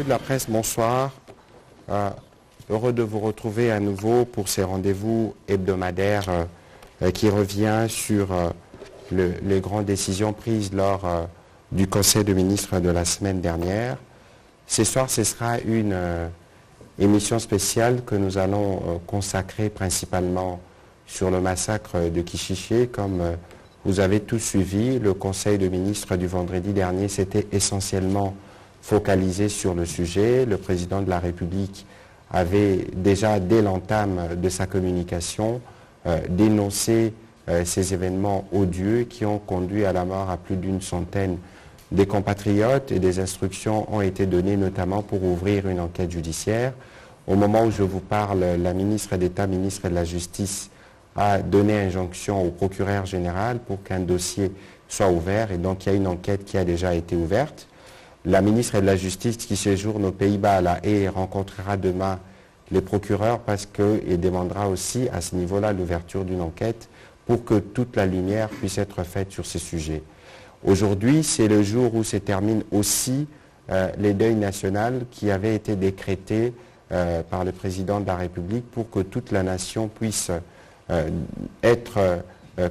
de la presse, bonsoir. Heureux de vous retrouver à nouveau pour ces rendez-vous hebdomadaires qui revient sur les grandes décisions prises lors du Conseil de ministres de la semaine dernière. Ce soir, ce sera une émission spéciale que nous allons consacrer principalement sur le massacre de Kichiché. Comme vous avez tous suivi, le Conseil de ministres du vendredi dernier s'était essentiellement focalisé sur le sujet. Le président de la République avait déjà, dès l'entame de sa communication, dénoncé ces événements odieux qui ont conduit à la mort à plus d'une centaine des compatriotes, et des instructions ont été données notamment pour ouvrir une enquête judiciaire. Au moment où je vous parle, la ministre d'État, ministre de la Justice, a donné injonction au procureur général pour qu'un dossier soit ouvert, et donc il y a une enquête qui a déjà été ouverte. La ministre de la Justice qui séjourne aux Pays-Bas à La Haye rencontrera demain les procureurs et demandera aussi à ce niveau-là l'ouverture d'une enquête pour que toute la lumière puisse être faite sur ces sujets. Aujourd'hui, c'est le jour où se termine aussi les deuils nationaux qui avaient été décrétés par le président de la République pour que toute la nation puisse être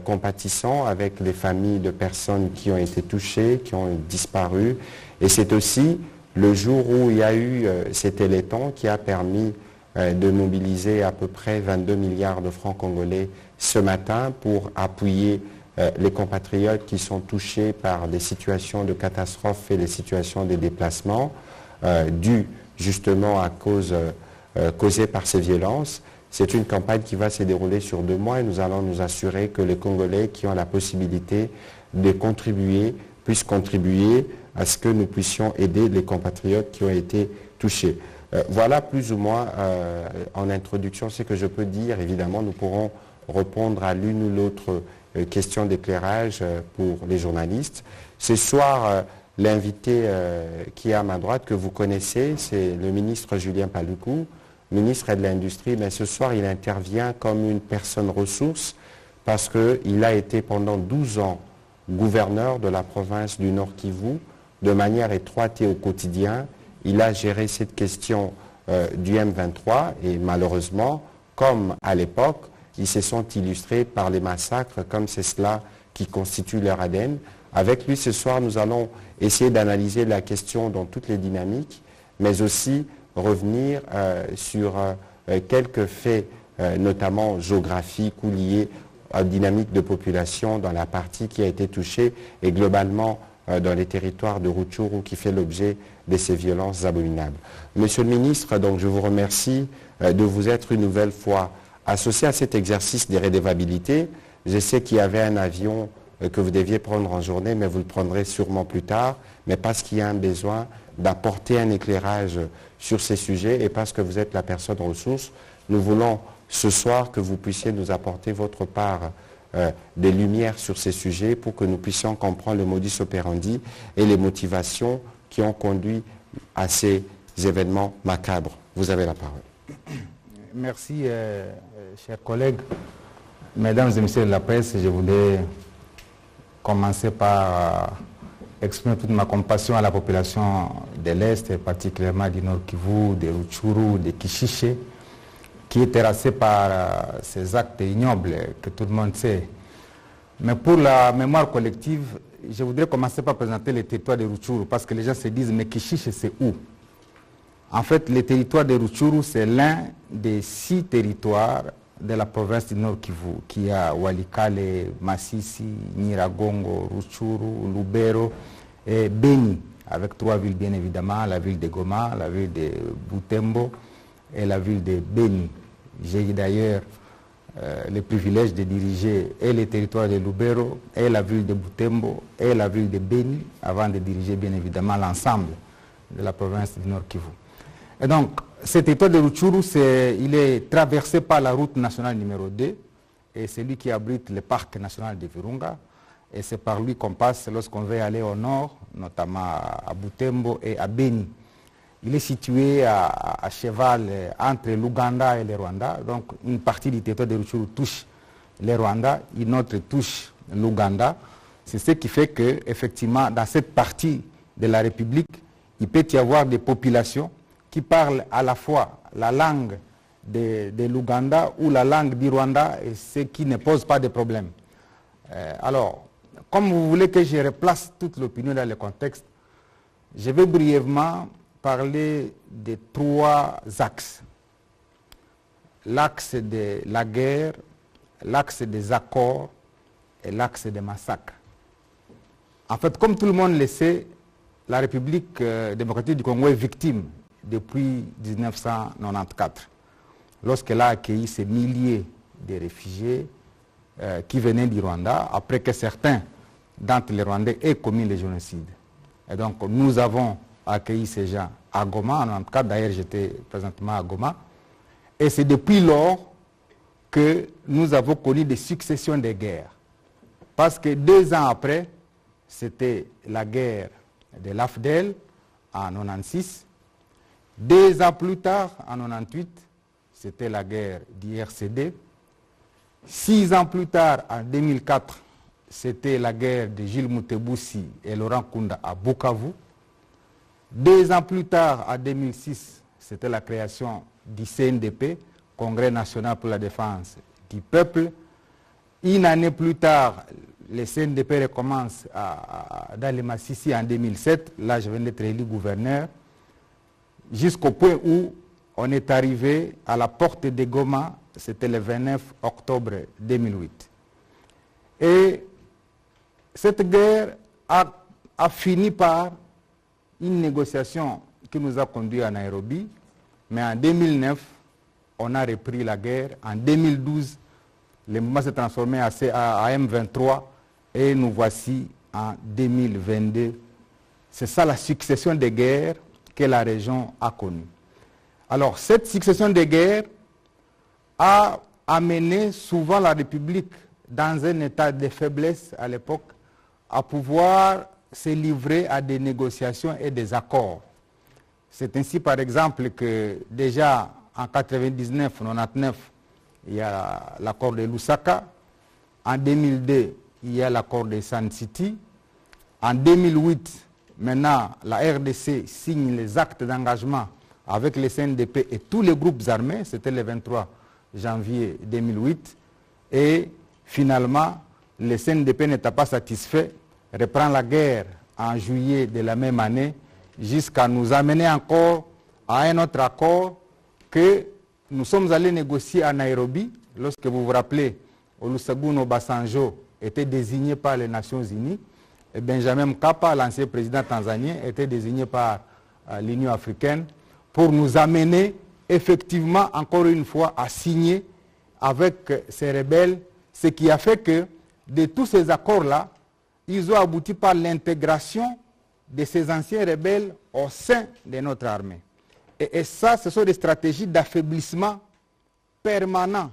compatissant avec les familles de personnes qui ont été touchées, qui ont disparu. Et c'est aussi le jour où il y a eu cet Téléthon qui a permis de mobiliser à peu près 22 milliards de francs congolais ce matin pour appuyer les compatriotes qui sont touchés par des situations de catastrophe et les situations de déplacement dues justement à cause causées par ces violences. C'est une campagne qui va se dérouler sur 2 mois et nous allons nous assurer que les Congolais qui ont la possibilité de contribuer puissent contribuer à ce que nous puissions aider les compatriotes qui ont été touchés. Voilà plus ou moins en introduction ce que je peux dire. Évidemment, nous pourrons répondre à l'une ou l'autre question d'éclairage pour les journalistes. Ce soir, l'invité qui est à ma droite, que vous connaissez, c'est le ministre Julien Paluku, ministre de l'Industrie, mais ce soir, il intervient comme une personne ressource parce qu'il a été pendant 12 ans gouverneur de la province du Nord Kivu, de manière étroite et au quotidien. Il a géré cette question du M23 et malheureusement, comme à l'époque, ils se sont illustrés par les massacres, comme c'est cela qui constitue leur ADN. Avec lui, ce soir, nous allons essayer d'analyser la question dans toutes les dynamiques, mais aussi revenir sur quelques faits, notamment géographiques ou liés à la dynamique de population dans la partie qui a été touchée et globalement dans les territoires de Rutshuru qui fait l'objet de ces violences abominables. Monsieur le ministre, donc je vous remercie de vous être une nouvelle fois associé à cet exercice de redevabilité. Je sais qu'il y avait un avion que vous deviez prendre en journée, mais vous le prendrez sûrement plus tard, mais parce qu'il y a un besoin d'apporter un éclairage sur ces sujets et parce que vous êtes la personne ressource, nous voulons ce soir que vous puissiez nous apporter votre part des lumières sur ces sujets pour que nous puissions comprendre le modus operandi et les motivations qui ont conduit à ces événements macabres. Vous avez la parole. Merci, chers collègues. Mesdames et messieurs de la presse, je voulais commencer par exprimer toute ma compassion à la population de l'Est, et particulièrement du Nord Kivu, de Rutshuru, de Kichiché, qui est terrassé par ces actes ignobles que tout le monde sait. Mais pour la mémoire collective, je voudrais commencer par présenter les territoires de Rutshuru, parce que les gens se disent, mais Kichiché, c'est où? En fait, le territoire de Rutshuru, c'est l'un des 6 territoires de la province du Nord Kivu, qui a Walikale, Masisi, Nyiragongo, Rutshuru, Lubero et Beni, avec 3 villes bien évidemment, la ville de Goma, la ville de Butembo et la ville de Beni. J'ai d'ailleurs le privilège de diriger et le territoire de Lubero, et la ville de Butembo, et la ville de Beni, avant de diriger bien évidemment l'ensemble de la province du Nord Kivu. Et donc, ce territoire de Rutshuru, il est traversé par la route nationale numéro 2, et c'est lui qui abrite le parc national de Virunga, et c'est par lui qu'on passe lorsqu'on veut aller au nord, notamment à Butembo et à Beni. Il est situé à cheval entre l'Ouganda et le Rwanda, donc une partie du territoire de Rutshuru touche le Rwanda, une autre touche l'Ouganda. C'est ce qui fait que, effectivement, dans cette partie de la République, il peut y avoir des populations qui parlent à la fois la langue de l'Ouganda ou la langue du Rwanda, et ce qui ne pose pas de problème. Alors, comme vous voulez que je replace toute l'opinion dans le contexte, je vais brièvement parler de 3 axes. L'axe de la guerre, l'axe des accords et l'axe des massacres. En fait, comme tout le monde le sait, la République démocratique du Congo est victime depuis 1994, lorsqu'elle a accueilli ces milliers de réfugiés qui venaient du Rwanda, après que certains d'entre les Rwandais aient commis le génocide. Et donc, nous avons accueilli ces gens à Goma, en 1994, d'ailleurs j'étais présentement à Goma, et c'est depuis lors que nous avons connu des successions de guerres. Parce que 2 ans après, c'était la guerre de l'AFDEL en 1996. 2 ans plus tard, en 1998, c'était la guerre d'IRCD. 6 ans plus tard, en 2004, c'était la guerre de Gilles Moutebousi et Laurent Kunda à Bukavu. 2 ans plus tard, en 2006, c'était la création du CNDP, Congrès national pour la défense du peuple. 1 année plus tard, le CNDP recommence dans les Massissi en 2007. Là, je viens d'être élu gouverneur. Jusqu'au point où on est arrivé à la porte de Goma, c'était le 29 octobre 2008. Et cette guerre a fini par une négociation qui nous a conduit à Nairobi, mais en 2009, on a repris la guerre. En 2012, le mouvement s'est transformé à M23 et nous voici en 2022. C'est ça la succession de guerres que la région a connue. Alors, cette succession de guerres a amené souvent la République dans un état de faiblesse à l'époque à pouvoir se livrer à des négociations et des accords. C'est ainsi par exemple que déjà en 99-99, il y a l'accord de Lusaka. En 2002, il y a l'accord de Sun City. En 2008, maintenant, la RDC signe les actes d'engagement avec le CNDP et tous les groupes armés. C'était le 23 janvier 2008. Et finalement, le CNDP n'était pas satisfait, reprend la guerre en juillet de la même année, jusqu'à nous amener encore à un autre accord que nous sommes allés négocier à Nairobi, lorsque vous vous rappelez, Olusegun Obasanjo était désigné par les Nations Unies, et Benjamin Mkapa, l'ancien président tanzanien, était désigné par l'Union africaine pour nous amener effectivement, encore une fois, à signer avec ces rebelles, ce qui a fait que de tous ces accords-là, ils ont abouti par l'intégration de ces anciens rebelles au sein de notre armée. Et ça, ce sont des stratégies d'affaiblissement permanent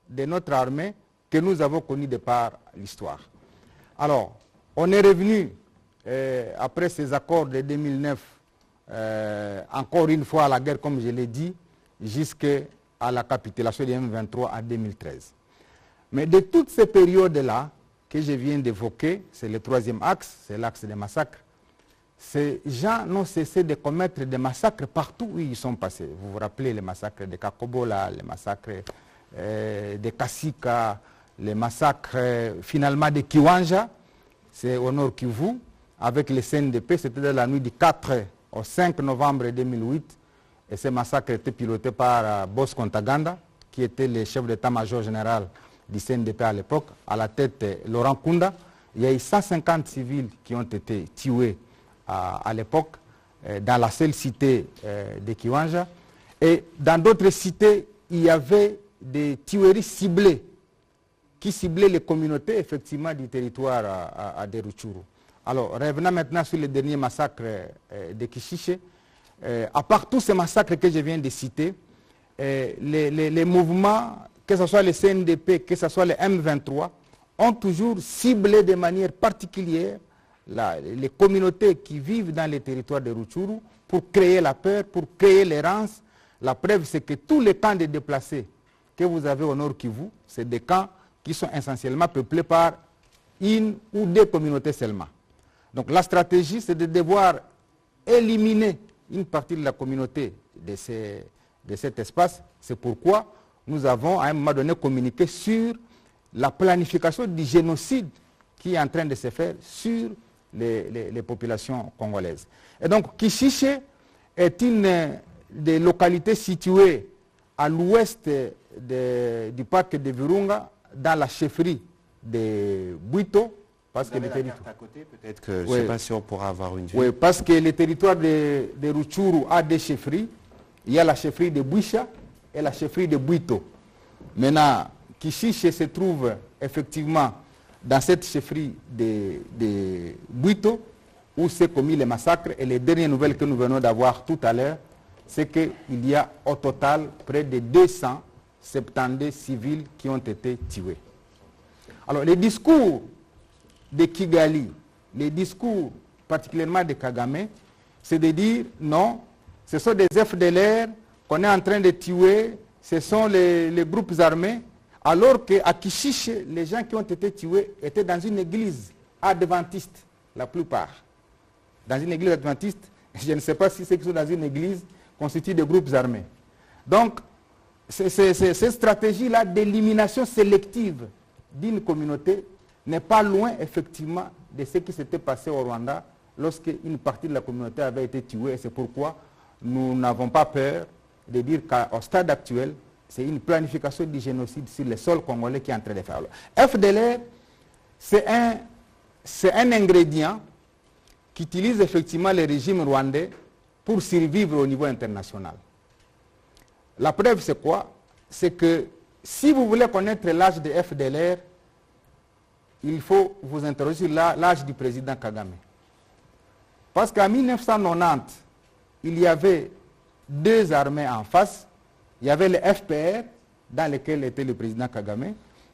de notre armée que nous avons connues de par l'histoire. Alors, on est revenu, après ces accords de 2009, encore une fois à la guerre, comme je l'ai dit, jusqu'à la capitulation du M23 en 2013. Mais de toutes ces périodes-là que je viens d'évoquer, c'est le 3e axe, c'est l'axe des massacres, ces gens n'ont cessé de commettre des massacres partout où ils sont passés. Vous vous rappelez les massacres de Kakobola, les massacres de Kasika, les massacres finalement de Kiwanja, c'est au nord Kivu, avec les CNDP, c'était dans la nuit du 4 au 5 novembre 2008, et ces massacres étaient pilotés par Bosco Ntaganda, qui était le chef d'état-major général du CNDP à l'époque, à la tête Laurent Kunda. Il y a eu 150 civils qui ont été tués à l'époque, dans la seule cité de Kiwanja. Et dans d'autres cités, il y avait des tueries ciblées, qui ciblaient les communautés, effectivement, du territoire de Rutshuru. Alors, revenons maintenant sur le dernier massacre de Kishiche. À part tous ces massacres que je viens de citer, les mouvements, que ce soit le CNDP, que ce soit le M23, ont toujours ciblé de manière particulière les communautés qui vivent dans les territoires de Rutshuru pour créer la peur, pour créer l'errance. La preuve, c'est que tous les camps de déplacés que vous avez au nord Kivu, c'est des camps qui sont essentiellement peuplés par une ou deux communautés seulement. Donc la stratégie, c'est de devoir éliminer une partie de la communauté de cet espace. C'est pourquoi nous avons à un moment donné communiqué sur la planification du génocide qui est en train de se faire sur les populations congolaises. Et donc Kishiche est une des localités situées à l'ouest du parc de Virunga, dans la chefferie de Bwito, parce que le territoire à côté, peut-être que je ne sais pas si on pourra avoir une vue. Oui, parce que le territoire de Rutshuru a des chefferies. Il y a la chefferie de Bwisha et la chefferie de Bwito. Maintenant, Kishiche se trouve effectivement dans cette chefferie de Bwito, où s'est commis les massacres. Et les dernières nouvelles que nous venons d'avoir tout à l'heure, c'est qu'il y a au total près de 270 civils qui ont été tués. Alors, les discours de Kigali, les discours particulièrement de Kagame, c'est de dire non, ce sont des FDLR qu'on est en train de tuer, ce sont les groupes armés, alors qu'à Kishiche, les gens qui ont été tués étaient dans une église adventiste, la plupart. Dans une église adventiste, je ne sais pas si ceux qui sont dans une église constituent des groupes armés. Donc, cette stratégie-là d'élimination sélective d'une communauté n'est pas loin, effectivement, de ce qui s'était passé au Rwanda lorsque une partie de la communauté avait été tuée. Et c'est pourquoi nous n'avons pas peur de dire qu'au stade actuel, c'est une planification du génocide sur les sols congolais qui est en train de faire. FDLR, c'est un ingrédient qu'utilise effectivement le régime rwandais pour survivre au niveau international. La preuve, c'est quoi? C'est que si vous voulez connaître l'âge de FDLR, il faut vous interroger sur l'âge du président Kagame. Parce qu'en 1990, il y avait deux armées en face. Il y avait le FPR, dans lequel était le président Kagame, et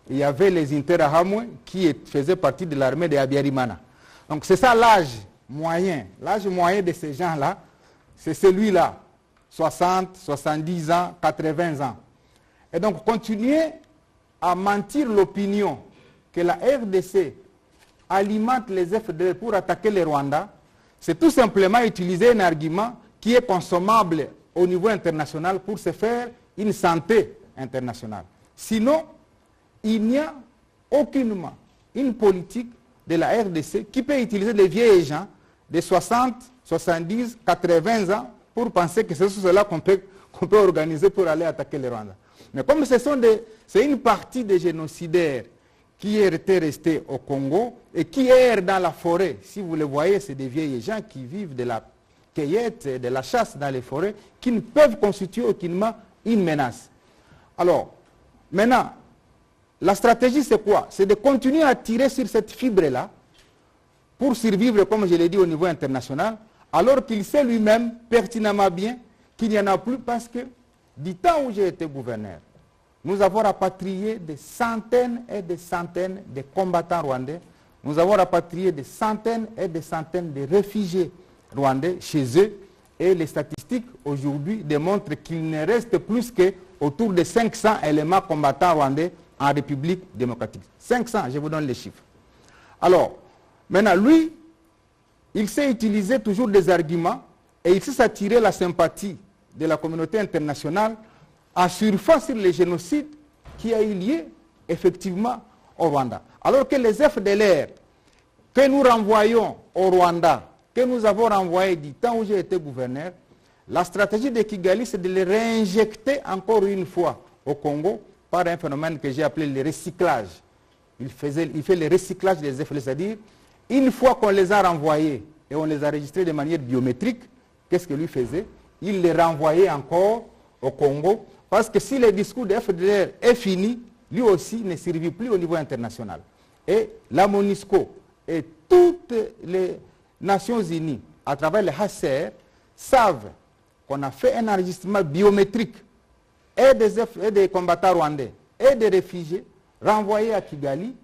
il y avait les Interahamwe, qui faisaient partie de l'armée de Habyarimana. Donc c'est ça l'âge moyen. L'âge moyen de ces gens-là, c'est celui-là, 60, 70 ans, 80 ans. Et donc continuer à mentir l'opinion que la RDC alimente les FDL pour attaquer les Rwandais, c'est tout simplement utiliser un argument qui est consommable au niveau international pour se faire une santé internationale. Sinon, il n'y a aucunement une politique de la RDC qui peut utiliser les vieilles gens de 60, 70, 80 ans pour penser que c'est cela qu'on peut organiser pour aller attaquer les Rwandais. Mais comme c'est une partie des génocidaires qui étaient restés au Congo et qui errent dans la forêt, si vous le voyez, c'est des vieilles gens qui vivent de la cueillette, de la chasse dans les forêts, qui ne peuvent constituer aucunement une menace. Alors, maintenant, la stratégie c'est quoi? C'est de continuer à tirer sur cette fibre-là pour survivre, comme je l'ai dit, au niveau international, alors qu'il sait lui-même pertinemment bien qu'il n'y en a plus parce que du temps où j'ai été gouverneur, nous avons rapatrié des centaines et des centaines de combattants rwandais, nous avons rapatrié des centaines et des centaines de réfugiés rwandais chez eux, et les statistiques aujourd'hui démontrent qu'il ne reste plus qu'autour de 500 éléments combattants rwandais en République démocratique. 500, je vous donne les chiffres. Alors, maintenant, lui, il sait utiliser toujours des arguments et il sait s'attirer la sympathie de la communauté internationale en surfant sur le génocide qui a eu lieu effectivement au Rwanda. Alors que les FDLR que nous renvoyons au Rwanda, que nous avons renvoyés du temps où j'ai été gouverneur, la stratégie de Kigali, c'est de les réinjecter encore une fois au Congo par un phénomène que j'ai appelé le recyclage. Il fait le recyclage des FDLR, c'est-à-dire, une fois qu'on les a renvoyés et on les a registrés de manière biométrique, qu'est-ce que lui faisait? Il les renvoyait encore au Congo, parce que si le discours de FDLR est fini, lui aussi ne survit plus au niveau international. Et la MONUSCO et toutes les Nations Unies, à travers le HCR, savent qu'on a fait un enregistrement biométrique et des combattants rwandais et des réfugiés renvoyés à Kigali,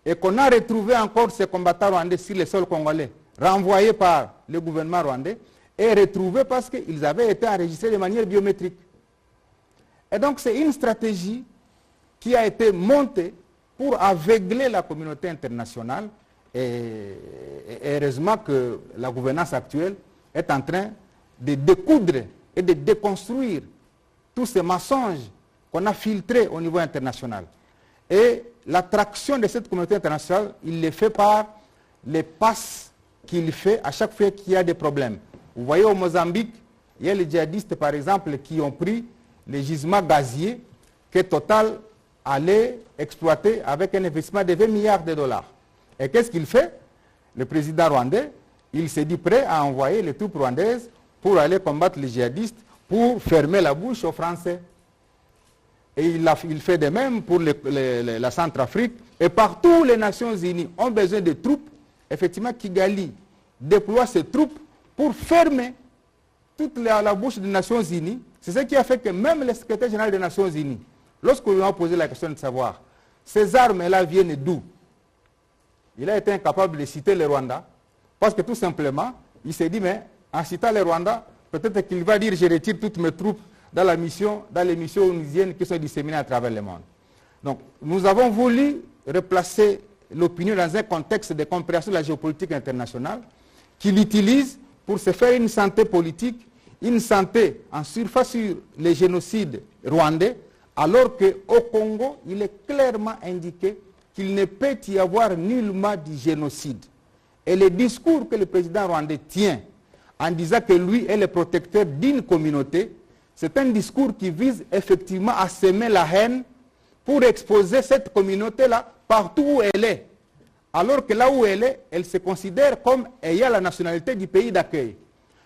et qu'on a retrouvé encore ces combattants rwandais sur le sol congolais, renvoyés par le gouvernement rwandais, et retrouvés parce qu'ils avaient été enregistrés de manière biométrique. Et donc c'est une stratégie qui a été montée pour aveugler la communauté internationale, et heureusement que la gouvernance actuelle est en train de découdre et de déconstruire tous ces mensonges qu'on a filtrés au niveau international. Et l'attraction de cette communauté internationale, il les fait par les passes qu'il fait à chaque fois qu'il y a des problèmes. Vous voyez au Mozambique, il y a les djihadistes par exemple qui ont pris les gisements gaziers que Total allait exploiter avec un investissement de 20 milliards de dollars. Et qu'est-ce qu'il fait? Le président rwandais, il s'est dit prêt à envoyer les troupes rwandaises pour aller combattre les djihadistes, pour fermer la bouche aux Français. Et il fait de même pour la Centrafrique. Et partout, les Nations Unies ont besoin de troupes. Effectivement, Kigali déploie ses troupes pour fermer toute la bouche des Nations Unies. C'est ce qui a fait que même le secrétaire général des Nations Unies, lorsque lui a posé la question de savoir, ces armes-là viennent d'où? Il a été incapable de citer le Rwanda, parce que tout simplement, il s'est dit, mais en citant le Rwanda, peut-être qu'il va dire, je retire toutes mes troupes dans les missions onusiennes qui sont disséminées à travers le monde. Donc, nous avons voulu replacer l'opinion dans un contexte de compréhension de la géopolitique internationale, qui l'utilise pour se faire une santé politique, une santé en surface sur les génocides rwandais, alors qu'au Congo, il est clairement indiqué qu'il ne peut y avoir nullement de génocide. Et le discours que le président rwandais tient en disant que lui est le protecteur d'une communauté, c'est un discours qui vise effectivement à semer la haine pour exposer cette communauté-là partout où elle est. Alors que là où elle est, elle se considère comme ayant la nationalité du pays d'accueil.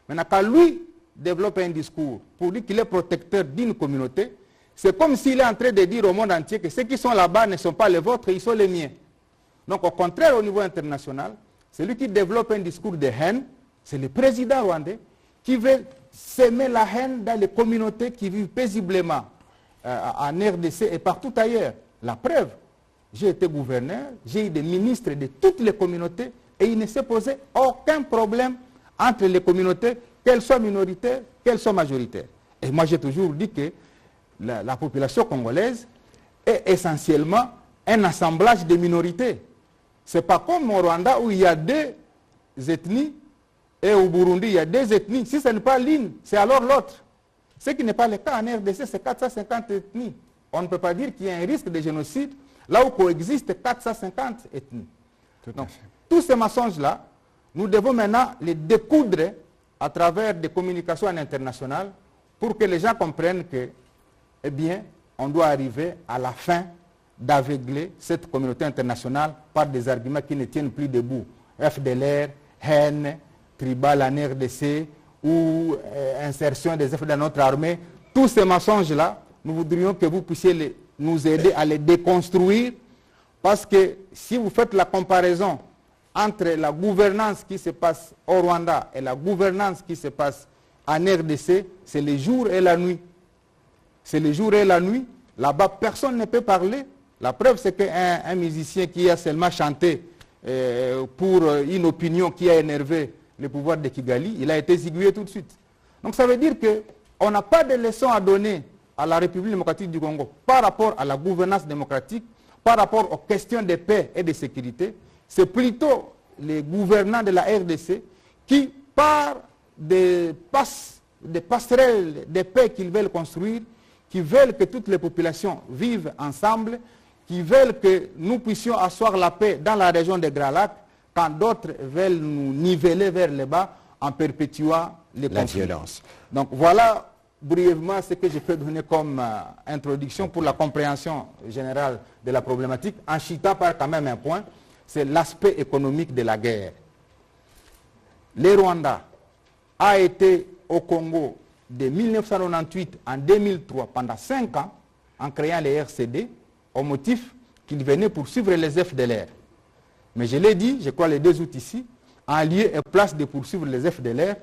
Maintenant, quand lui développe un discours pour dire qu'il est protecteur d'une communauté, c'est comme s'il est en train de dire au monde entier que ceux qui sont là-bas ne sont pas les vôtres, ils sont les miens. Donc au contraire, au niveau international, celui qui développe un discours de haine, c'est le président rwandais qui veut semer la haine dans les communautés qui vivent paisiblement en RDC et partout ailleurs. La preuve, j'ai été gouverneur, j'ai eu des ministres de toutes les communautés et il ne s'est posé aucun problème entre les communautés, qu'elles soient minoritaires, qu'elles soient majoritaires. Et moi j'ai toujours dit que la population congolaise est essentiellement un assemblage de minorités. Ce n'est pas comme au Rwanda où il y a deux ethnies et au Burundi il y a deux ethnies. Si ce n'est pas l'une, c'est alors l'autre. Ce qui n'est pas le cas en RDC, c'est 450 ethnies. On ne peut pas dire qu'il y a un risque de génocide là où coexistent 450 ethnies. Donc, tous ces mensonges-là, nous devons maintenant les découdre à travers des communications internationales pour que les gens comprennent que, eh bien, on doit arriver à la fin d'aveugler cette communauté internationale par des arguments qui ne tiennent plus debout. FDLR, haine, tribal en RDC ou insertion des effets dans notre armée. Tous ces mensonges-là, nous voudrions que vous puissiez nous aider à les déconstruire parce que si vous faites la comparaison entre la gouvernance qui se passe au Rwanda et la gouvernance qui se passe en RDC, c'est le jour et la nuit. C'est le jour et la nuit. Là-bas, personne ne peut parler. La preuve, c'est qu'un musicien qui a seulement chanté pour une opinion qui a énervé le pouvoir de Kigali, il a été zigouillé tout de suite. Donc ça veut dire qu'on n'a pas de leçons à donner à la République démocratique du Congo par rapport à la gouvernance démocratique, par rapport aux questions de paix et de sécurité. C'est plutôt les gouvernants de la RDC qui, par des passerelles de paix qu'ils veulent construire, qui veulent que toutes les populations vivent ensemble, qui veulent que nous puissions asseoir la paix dans la région des Grands Lacs, quand d'autres veulent nous niveler vers le bas en perpétuant les conflits. La violence. Donc voilà brièvement ce que je peux donner comme introduction pour la compréhension générale de la problématique, en citant par quand même un point, c'est l'aspect économique de la guerre. Le Rwanda a été au Congo de 1998 en 2003 pendant 5 ans en créant les RCD au motif qu'ils venaient poursuivre les FDLR. Mais je l'ai dit, je crois les 2 août ici, en lieu et place de poursuivre les FDLR,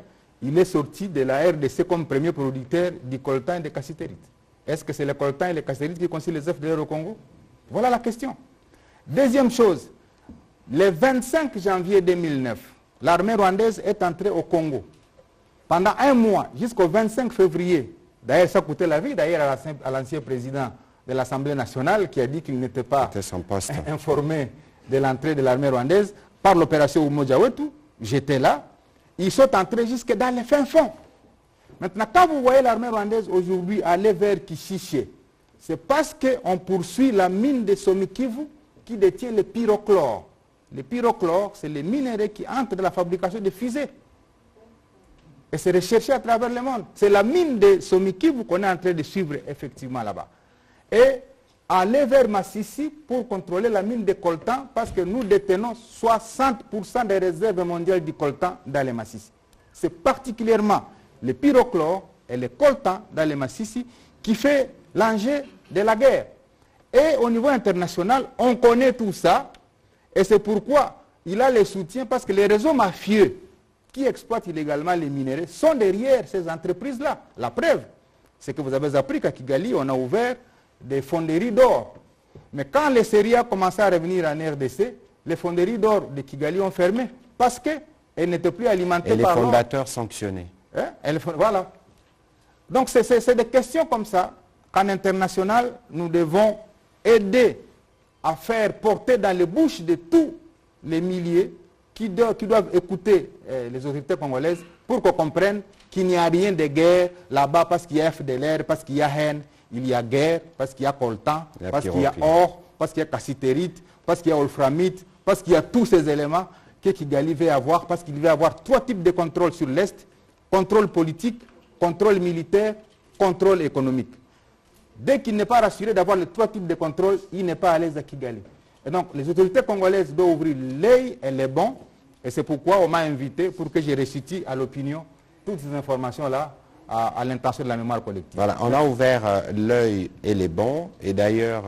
il est sorti de la RDC comme premier producteur du coltan et des cassitérites. Est-ce que c'est le coltan et les cassitérites qui constituent les FDLR au Congo? Voilà la question. Deuxième chose, le 25 janvier 2009, l'armée rwandaise est entrée au Congo. Pendant 1 mois, jusqu'au 25 février, d'ailleurs ça coûtait la vie d'ailleurs à l'ancien président de l'Assemblée nationale qui a dit qu'il n'était pas informé de l'entrée de l'armée rwandaise par l'opération Umoja Wetu. J'étais là. Ils sont entrés jusque dans les fins fonds. Maintenant, quand vous voyez l'armée rwandaise aujourd'hui aller vers Kishishe, c'est parce qu'on poursuit la mine de Somikivu qui détient le pyrochlore. Le pyrochlore, c'est les minéraux qui entrent dans la fabrication de fusées. Et c'est recherché à travers le monde. C'est la mine de Somikivu qu'on est en train de suivre effectivement là-bas. Et aller vers Massissi pour contrôler la mine de coltan parce que nous détenons 60% des réserves mondiales du coltan dans les Massissi. C'est particulièrement le pyrochlore et le coltan dans les Massissi qui fait l'enjeu de la guerre. Et au niveau international, on connaît tout ça et c'est pourquoi il a le soutien parce que les réseaux mafieux qui exploitent illégalement les minéraux sont derrière ces entreprises-là. La preuve, c'est que vous avez appris qu'à Kigali, on a ouvert des fonderies d'or. Mais quand les séries ont commencé à revenir en RDC, les fonderies d'or de Kigali ont fermé parce qu'elles n'étaient plus alimentées par l'or. Et les fondateurs sanctionnés. Hein? Voilà. Donc c'est des questions comme ça qu'en international, nous devons aider à faire porter dans les bouches de tous les milliers qui doivent écouter les autorités congolaises pour qu'on comprenne qu'il n'y a rien de guerre là-bas parce qu'il y a FDLR, parce qu'il y a haine, il y a guerre, parce qu'il y a coltan, parce qu'il y a or, parce qu'il y a cassitérite, parce qu'il y a wolframite, parce qu'il y a tous ces éléments que Kigali veut avoir, parce qu'il veut avoir 3 types de contrôle sur l'Est, contrôle politique, contrôle militaire, contrôle économique. Dès qu'il n'est pas rassuré d'avoir les 3 types de contrôle, il n'est pas à l'aise à Kigali. Et donc, les autorités congolaises doivent ouvrir l'œil et les bons, et c'est pourquoi on m'a invité pour que je récite à l'opinion toutes ces informations-là à l'intention de la mémoire collective. Voilà, on a ouvert l'œil et les bons, et d'ailleurs,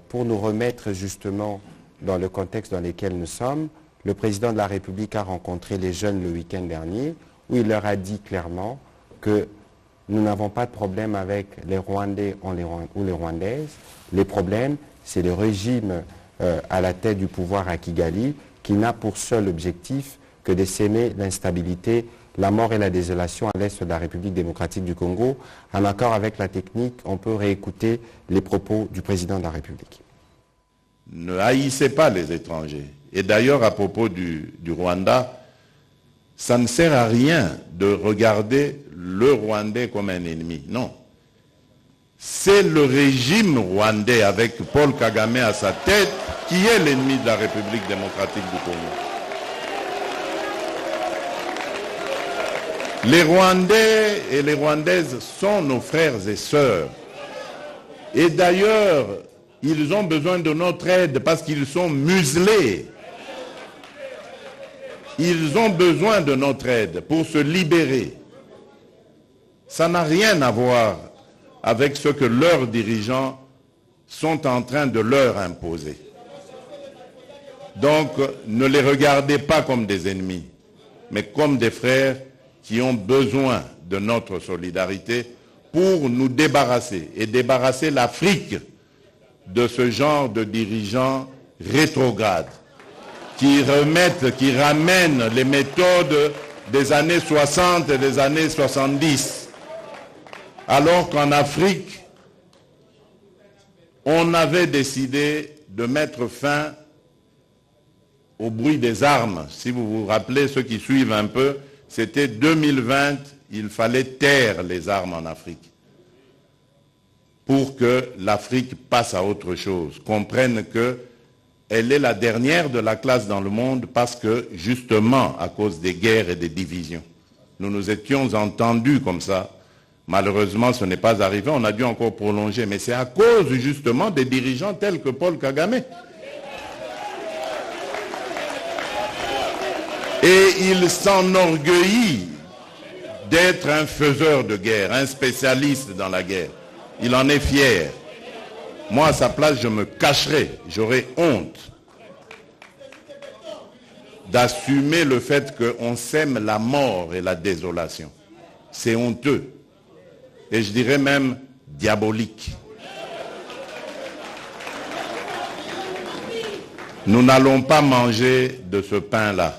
pour nous remettre justement dans le contexte dans lequel nous sommes, le président de la République a rencontré les jeunes le week-end dernier, où il leur a dit clairement que nous n'avons pas de problème avec les Rwandais ou les Rwandaises. Les problèmes, c'est le régime à la tête du pouvoir à Kigali qui n'a pour seul objectif que de s'aimer l'instabilité, la mort et la désolation à l'est de la République démocratique du Congo. En accord avec la technique, on peut réécouter les propos du président de la République. Ne haïssez pas les étrangers. Et d'ailleurs, à propos du Rwanda, ça ne sert à rien de regarder le Rwandais comme un ennemi. Non. C'est le régime rwandais avec Paul Kagame à sa tête qui est l'ennemi de la République démocratique du Congo. Les Rwandais et les Rwandaises sont nos frères et sœurs. Et d'ailleurs, ils ont besoin de notre aide parce qu'ils sont muselés. Ils ont besoin de notre aide pour se libérer. Ça n'a rien à voir avec ce que leurs dirigeants sont en train de leur imposer. Donc, ne les regardez pas comme des ennemis, mais comme des frères qui ont besoin de notre solidarité pour nous débarrasser et débarrasser l'Afrique de ce genre de dirigeants rétrogrades qui ramènent les méthodes des années 60 et des années 70. Alors qu'en Afrique, on avait décidé de mettre fin au bruit des armes. Si vous vous rappelez, ceux qui suivent un peu, c'était 2020, il fallait taire les armes en Afrique pour que l'Afrique passe à autre chose, comprenne qu'elle est la dernière de la classe dans le monde parce que, justement, à cause des guerres et des divisions, nous nous étions entendus comme ça. Malheureusement, ce n'est pas arrivé, on a dû encore prolonger, mais c'est à cause justement des dirigeants tels que Paul Kagame. Et il s'enorgueillit d'être un faiseur de guerre, un spécialiste dans la guerre. Il en est fier. Moi, à sa place, je me cacherais, j'aurais honte d'assumer le fait qu'on sème la mort et la désolation. C'est honteux. Et je dirais même diabolique. Nous n'allons pas manger de ce pain-là.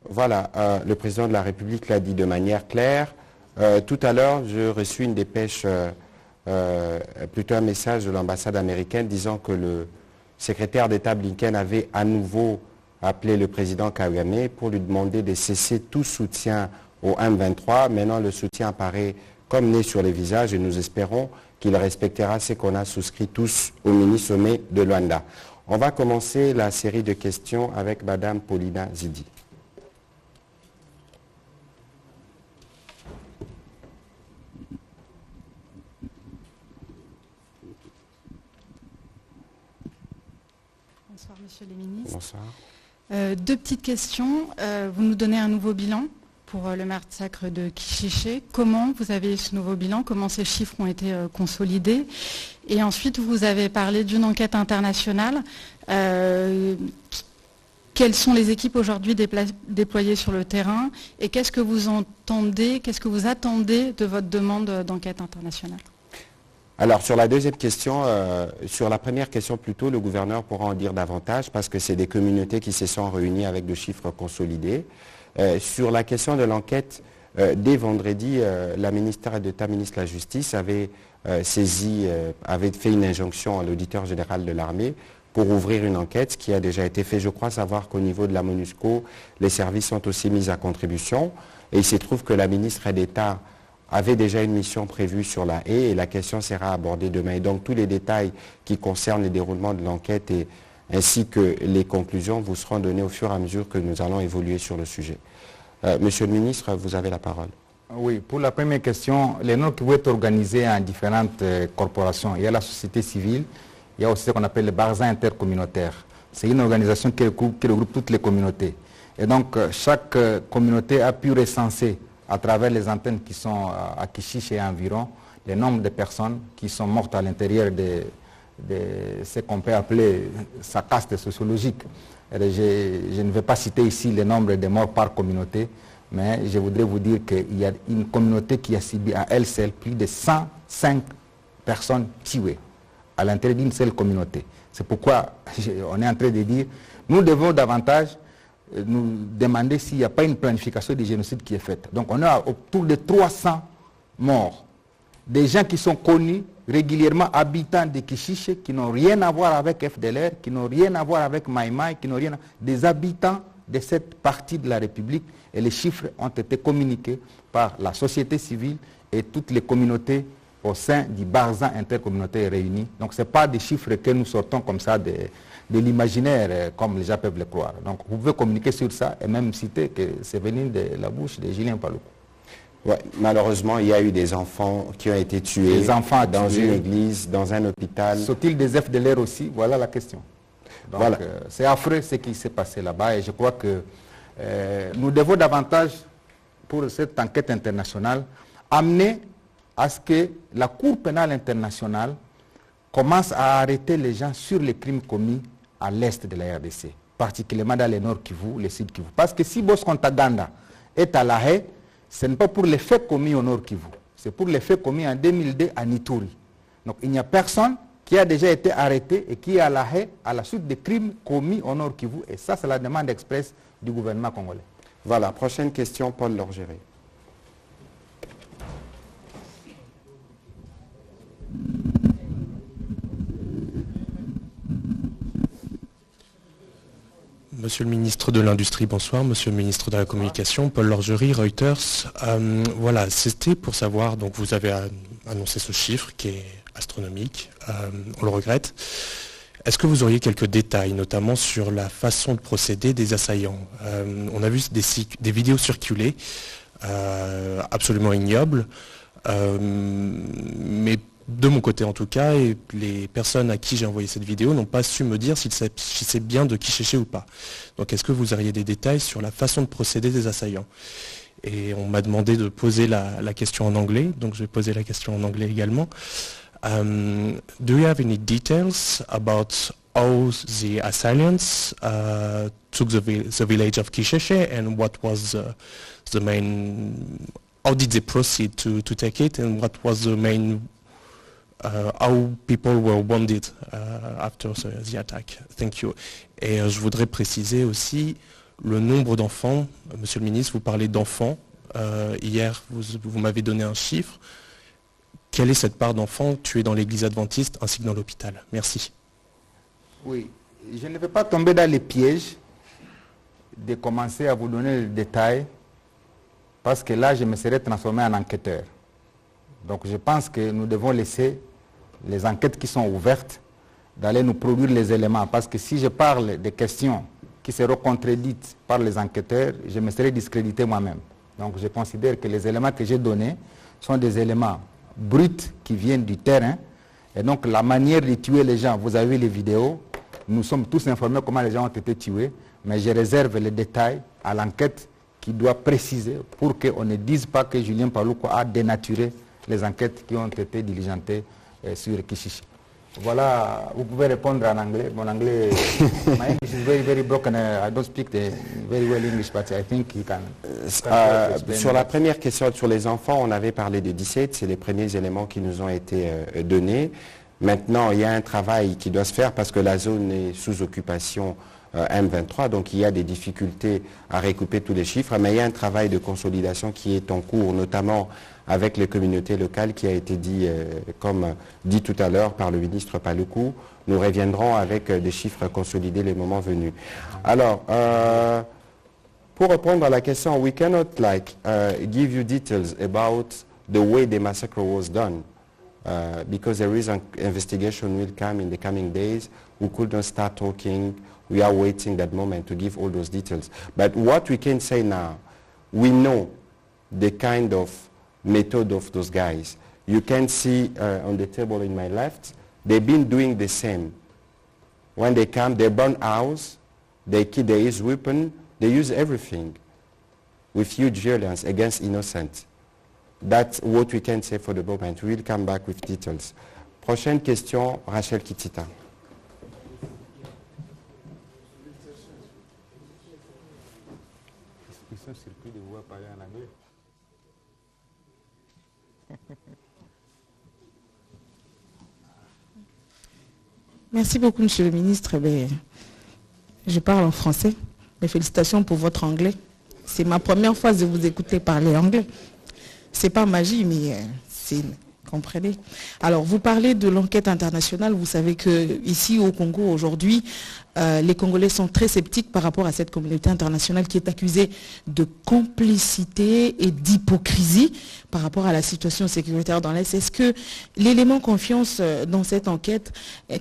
Voilà, le président de la République l'a dit de manière claire. Tout à l'heure, j'ai reçu une dépêche, plutôt un message de l'ambassade américaine disant que le secrétaire d'État Blinken avait à nouveau appelé le président Kagame pour lui demander de cesser tout soutien au M23. Maintenant, le soutien apparaît comme né sur les visages et nous espérons qu'il respectera ce qu'on a souscrit tous au mini-sommet de Luanda. On va commencer la série de questions avec Madame Paulina Zidi. Bonsoir, Monsieur le ministre. Bonsoir. Deux petites questions. Vous nous donnez un nouveau bilan pour le massacre de Kichiché. Comment vous avez ce nouveau bilan? Comment ces chiffres ont été consolidés? Et ensuite, vous avez parlé d'une enquête internationale. Quelles sont les équipes aujourd'hui déployées sur le terrain? Et qu'est-ce que vous entendez, qu'est-ce que vous attendez de votre demande d'enquête internationale? Alors, sur la deuxième question, sur la première question plutôt, le gouverneur pourra en dire davantage parce que c'est des communautés qui se sont réunies avec de chiffres consolidés. Sur la question de l'enquête, dès vendredi, la ministre d'État, ministre de la Justice, avait avait fait une injonction à l'auditeur général de l'armée pour ouvrir une enquête, ce qui a déjà été fait. Je crois savoir qu'au niveau de la MONUSCO, les services sont aussi mis à contribution. Et il se trouve que la ministre d'État avait déjà une mission prévue sur la haie et la question sera abordée demain. Et donc tous les détails qui concernent le déroulement de l'enquête ainsi que les conclusions vous seront donnés au fur et à mesure que nous allons évoluer sur le sujet. Monsieur le ministre, vous avez la parole. Oui, pour la première question, les Nord Kivu est organisé en différentes corporations. Il y a la société civile, il y a aussi ce qu'on appelle le Barza intercommunautaire. C'est une organisation qui regroupe toutes les communautés. Et donc chaque communauté a pu recenser à travers les antennes qui sont à Kichiché et environ, le nombre de personnes qui sont mortes à l'intérieur de ce qu'on peut appeler sa caste sociologique. Je ne vais pas citer ici le nombre de morts par communauté, mais je voudrais vous dire qu'il y a une communauté qui a subi à elle seule plus de 105 personnes tuées à l'intérieur d'une seule communauté. C'est pourquoi on est en train de dire, nous devons davantage nous demander s'il n'y a pas une planification du génocide qui est faite. Donc on a autour de 300 morts, des gens qui sont connus, régulièrement habitants de Kichiché, qui n'ont rien à voir avec FDLR, qui n'ont rien à voir avec Maïmaï, qui n'ont rien à... des habitants de cette partie de la République, et les chiffres ont été communiqués par la société civile et toutes les communautés au sein du Barza intercommunautaire réuni. Donc ce n'est pas des chiffres que nous sortons comme ça de l'imaginaire, comme les gens peuvent le croire. Donc vous pouvez communiquer sur ça et même citer que c'est venu de la bouche de Julien Paluku. Ouais, malheureusement, il y a eu des enfants qui ont été tués dans une église, dans un hôpital. Sont-ils des FDLR aussi? Voilà la question. Donc voilà. C'est affreux ce qui s'est passé là-bas et je crois que nous devons davantage, pour cette enquête internationale, amener à ce que la Cour pénale internationale commence à arrêter les gens sur les crimes commis à l'est de la RDC, particulièrement dans le nord Kivu, le sud Kivu. Parce que si Bosco Ntaganda est à La Haye, ce n'est pas pour les faits commis au nord Kivu, c'est pour les faits commis en 2002 à Ituri. Donc il n'y a personne qui a déjà été arrêté et qui est à La Haye à la suite des crimes commis au nord Kivu. Et ça, c'est la demande expresse du gouvernement congolais. Voilà, prochaine question, Paul Lorgeret. Monsieur le ministre de l'Industrie, bonsoir. Monsieur le ministre de la Communication, Paul Lorgerie, Reuters. Voilà, c'était pour savoir, donc vous avez annoncé ce chiffre qui est astronomique, on le regrette. Est-ce que vous auriez quelques détails, notamment sur la façon de procéder des assaillants? On a vu des vidéos circuler, absolument ignobles, mais de mon côté en tout cas, et les personnes à qui j'ai envoyé cette vidéo n'ont pas su me dire s'il s'agissait bien de Kichiché ou pas. Donc est-ce que vous auriez des détails sur la façon de procéder des assaillants? Et on m'a demandé de poser la question en anglais, donc je vais poser la question en anglais également. Do you have any details about how the assailants took the village of Kichiché and what was the main, how did they proceed to take it and what was the main how people were wounded after the attack. Thank you. Et je voudrais préciser aussi le nombre d'enfants. Monsieur le ministre, vous parlez d'enfants. Hier, vous m'avez donné un chiffre. Quelle est cette part d'enfants tués dans l'église adventiste ainsi que dans l'hôpital? Merci. Oui, je ne vais pas tomber dans les pièges de commencer à vous donner le détail parce que là, je me serais transformé en enquêteur. Donc je pense que nous devons laisser les enquêtes qui sont ouvertes d'aller nous produire les éléments. Parce que si je parle des questions qui seront contredites par les enquêteurs, je me serais discrédité moi-même. Donc je considère que les éléments que j'ai donnés sont des éléments bruts qui viennent du terrain. Et donc la manière de tuer les gens, vous avez vu les vidéos, nous sommes tous informés comment les gens ont été tués, mais je réserve les détails à l'enquête qui doit préciser pour qu'on ne dise pas que Julien Paluku a dénaturé les enquêtes qui ont été diligentées sur Kishishi. Voilà, vous pouvez répondre en anglais. Mon anglais, my English is very, very broken. I don't speak very well English, but I think he can. Sur la première question sur les enfants, on avait parlé de 17, c'est les premiers éléments qui nous ont été donnés. Maintenant, il y a un travail qui doit se faire parce que la zone est sous occupation M23, donc il y a des difficultés à recouper tous les chiffres, mais il y a un travail de consolidation qui est en cours, notamment avec les communautés locales qui a été dit, comme dit tout à l'heure par le ministre Paluku. Nous reviendrons avec des chiffres consolidés le moment venu. Alors, pour répondre à la question, we cannot give you details about the way the massacre was done. Because there is an investigation will come in the coming days. We couldn't start talking. We are waiting that moment to give all those details. But what we can say now, we know the kind of method of those guys. You can see on the table in my left, they've been doing the same. When they come, they burn house, they use weapon, they use everything with huge violence against innocent. That's what we can say for the moment. We will come back with details. Prochaine question, Rachel Kitita. Ils sont surpris de vous parler en anglais. Merci beaucoup, Monsieur le ministre. Je parle en français. Mes félicitations pour votre anglais. C'est ma première fois de vous écouter parler anglais. C'est pas magie, mais c'est... Comprenez. Alors, vous parlez de l'enquête internationale. Vous savez qu'ici au Congo, aujourd'hui, les Congolais sont très sceptiques par rapport à cette communauté internationale qui est accusée de complicité et d'hypocrisie par rapport à la situation sécuritaire dans l'Est. Est-ce que l'élément confiance dans cette enquête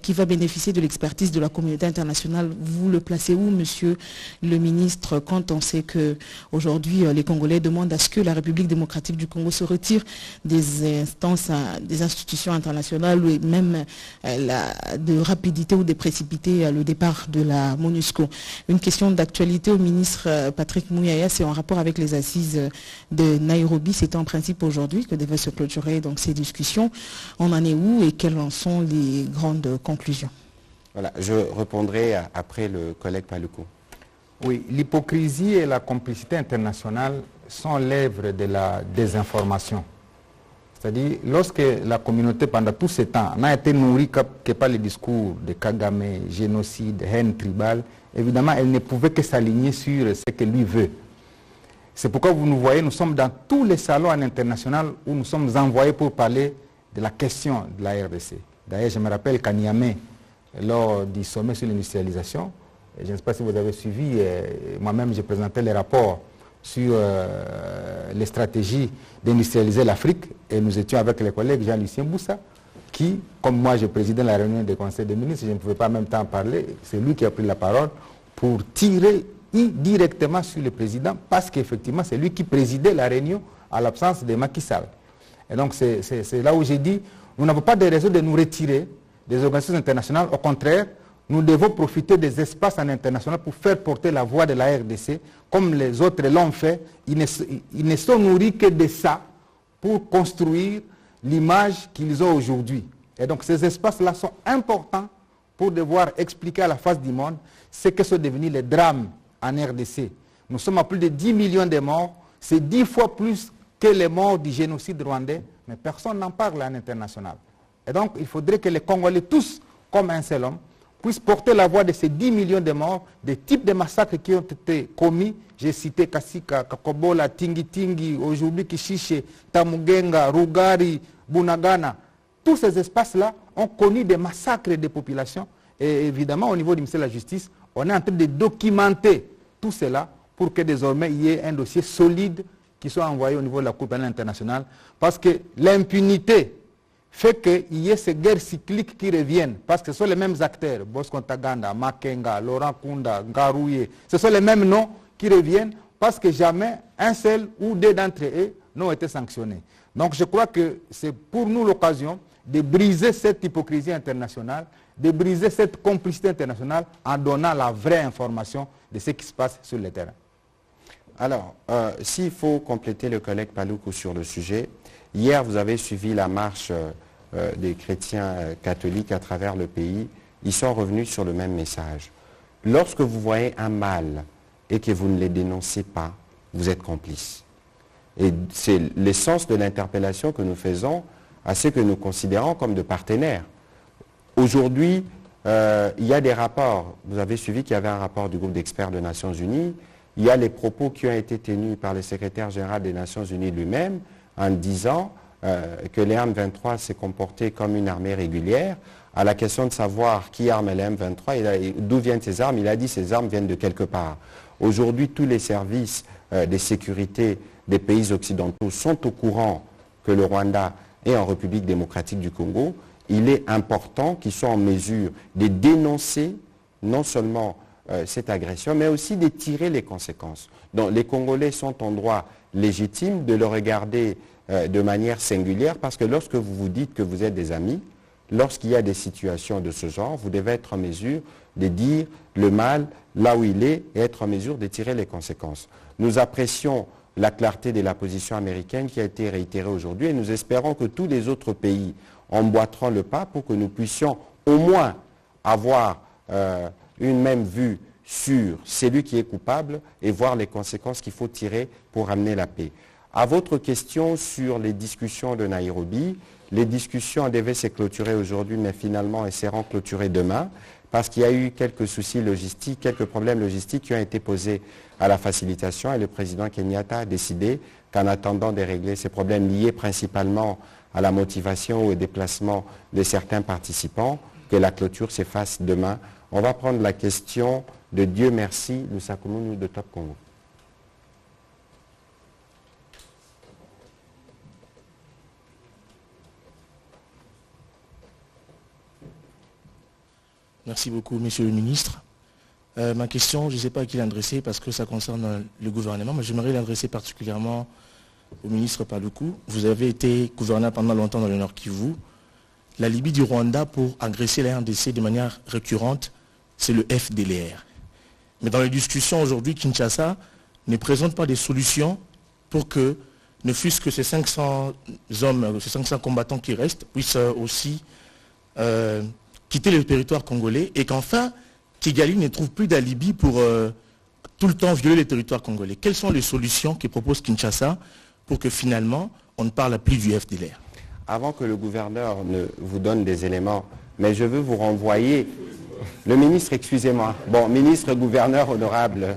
qui va bénéficier de l'expertise de la communauté internationale, vous le placez où, monsieur le ministre, quand on sait qu'aujourd'hui, les Congolais demandent à ce que la République démocratique du Congo se retire des instances, des institutions internationales et même de rapidité ou de précipiter le départ de la MONUSCO. Une question d'actualité au ministre Patrick Mouyaya, c'est en rapport avec les assises de Nairobi. C'est en principe aujourd'hui que devaient se clôturer donc ces discussions. On en est où et quelles en sont les grandes conclusions? Voilà, je répondrai après le collègue Paluku. Oui, l'hypocrisie et la complicité internationale sont l'œuvre de la désinformation. C'est-à-dire, lorsque la communauté, pendant tout ce temps, n'a été nourrie que par les discours de Kagame, génocide, haine tribale, évidemment, elle ne pouvait que s'aligner sur ce que lui veut. C'est pourquoi vous nous voyez, nous sommes dans tous les salons en international où nous sommes envoyés pour parler de la question de la RDC. D'ailleurs, je me rappelle qu'à Niamey, lors du sommet sur l'industrialisation, je ne sais pas si vous avez suivi, moi-même j'ai présenté les rapports sur les stratégies d'industrialiser l'Afrique et nous étions avec les collègues Jean-Lucien Boussa qui, comme moi je présidais la réunion des conseils des ministres, je ne pouvais pas en même temps parler, c'est lui qui a pris la parole pour tirer directement sur le président parce qu'effectivement c'est lui qui présidait la réunion à l'absence de Macky Sall. Et donc c'est là où j'ai dit, nous n'avons pas de raison de nous retirer des organisations internationales, au contraire, nous devons profiter des espaces en international pour faire porter la voix de la RDC, comme les autres l'ont fait. Ils ne sont nourris que de ça pour construire l'image qu'ils ont aujourd'hui. Et donc ces espaces-là sont importants pour devoir expliquer à la face du monde ce que sont devenus les drames en RDC. Nous sommes à plus de 10 millions de morts, c'est 10 fois plus que les morts du génocide rwandais, mais personne n'en parle en international. Et donc il faudrait que les Congolais, tous comme un seul homme, puissent porter la voix de ces 10 millions de morts, des types de massacres qui ont été commis. J'ai cité Kasika, Kakobola, Tingi, aujourd'hui Kishiche, Tamugenga, Rugari, Bunagana. Tous ces espaces-là ont connu des massacres des populations. Et évidemment, au niveau du ministère de la Justice, on est en train de documenter tout cela pour que désormais il y ait un dossier solide qui soit envoyé au niveau de la Cour pénale internationale. Parce que l'impunité fait qu'il y ait ces guerres cycliques qui reviennent. Parce que ce sont les mêmes acteurs, Bosco Ntaganda, Makenga, Laurent Kunda, Ngarouye. Ce sont les mêmes noms qui reviennent parce que jamais un seul ou deux d'entre eux n'ont été sanctionnés. Donc je crois que c'est pour nous l'occasion de briser cette hypocrisie internationale, de briser cette complicité internationale en donnant la vraie information de ce qui se passe sur le terrain. Alors, s'il faut compléter le collègue Paluku sur le sujet, hier vous avez suivi la marche des chrétiens catholiques à travers le pays. Ils sont revenus sur le même message. Lorsque vous voyez un mal et que vous ne les dénoncez pas, vous êtes complice. Et c'est l'essence de l'interpellation que nous faisons à ceux que nous considérons comme de partenaires. Aujourd'hui, il y a des rapports. Vous avez suivi qu'il y avait un rapport du groupe d'experts des Nations Unies. Il y a les propos qui ont été tenus par le secrétaire général des Nations Unies lui-même en disant que les M23 s'est comporté comme une armée régulière. À la question de savoir qui arme les M23, d'où viennent ces armes, il a dit que ces armes viennent de quelque part. Aujourd'hui, tous les services de sécurité des pays occidentaux sont au courant que le Rwanda est en République démocratique du Congo. Il est important qu'ils soient en mesure de dénoncer non seulement cette agression, mais aussi de tirer les conséquences. Donc les Congolais sont en droit légitime de le regarder de manière singulière, parce que lorsque vous vous dites que vous êtes des amis, lorsqu'il y a des situations de ce genre, vous devez être en mesure de dire le mal là où il est et être en mesure de tirer les conséquences. Nous apprécions la clarté de la position américaine qui a été réitérée aujourd'hui et nous espérons que tous les autres pays emboîteront le pas pour que nous puissions au moins avoir une même vue sur celui qui est coupable et voir les conséquences qu'il faut tirer pour amener la paix. À votre question sur les discussions de Nairobi, les discussions devaient se clôturer aujourd'hui, mais finalement elles seront clôturées demain, parce qu'il y a eu quelques soucis logistiques, quelques problèmes logistiques qui ont été posés à la facilitation et le président Kenyatta a décidé qu'en attendant de régler ces problèmes liés principalement à la motivation ou au déplacement de certains participants, que la clôture se fasse demain. On va prendre la question de Dieu merci, Lusakumunu de Top Congo. Merci beaucoup, Monsieur le Ministre. Ma question, je ne sais pas à qui l'adresser parce que ça concerne le gouvernement, mais j'aimerais l'adresser particulièrement au ministre Paluku. Vous avez été gouverneur pendant longtemps dans le Nord Kivu. La Libye du Rwanda pour agresser la RDC de manière récurrente, c'est le FDLR. Mais dans les discussions aujourd'hui, Kinshasa ne présente pas des solutions pour que, ne fût-ce que ces 500 hommes, ces 500 combattants qui restent, puissent aussi quitter le territoire congolais et qu'enfin, Kigali ne trouve plus d'alibi pour tout le temps violer les territoires congolais. Quelles sont les solutions que propose Kinshasa pour que finalement, on ne parle plus du FDLR? Avant que le gouverneur ne vous donne des éléments, mais je veux vous renvoyer, le ministre, excusez-moi, bon, ministre, gouverneur honorable,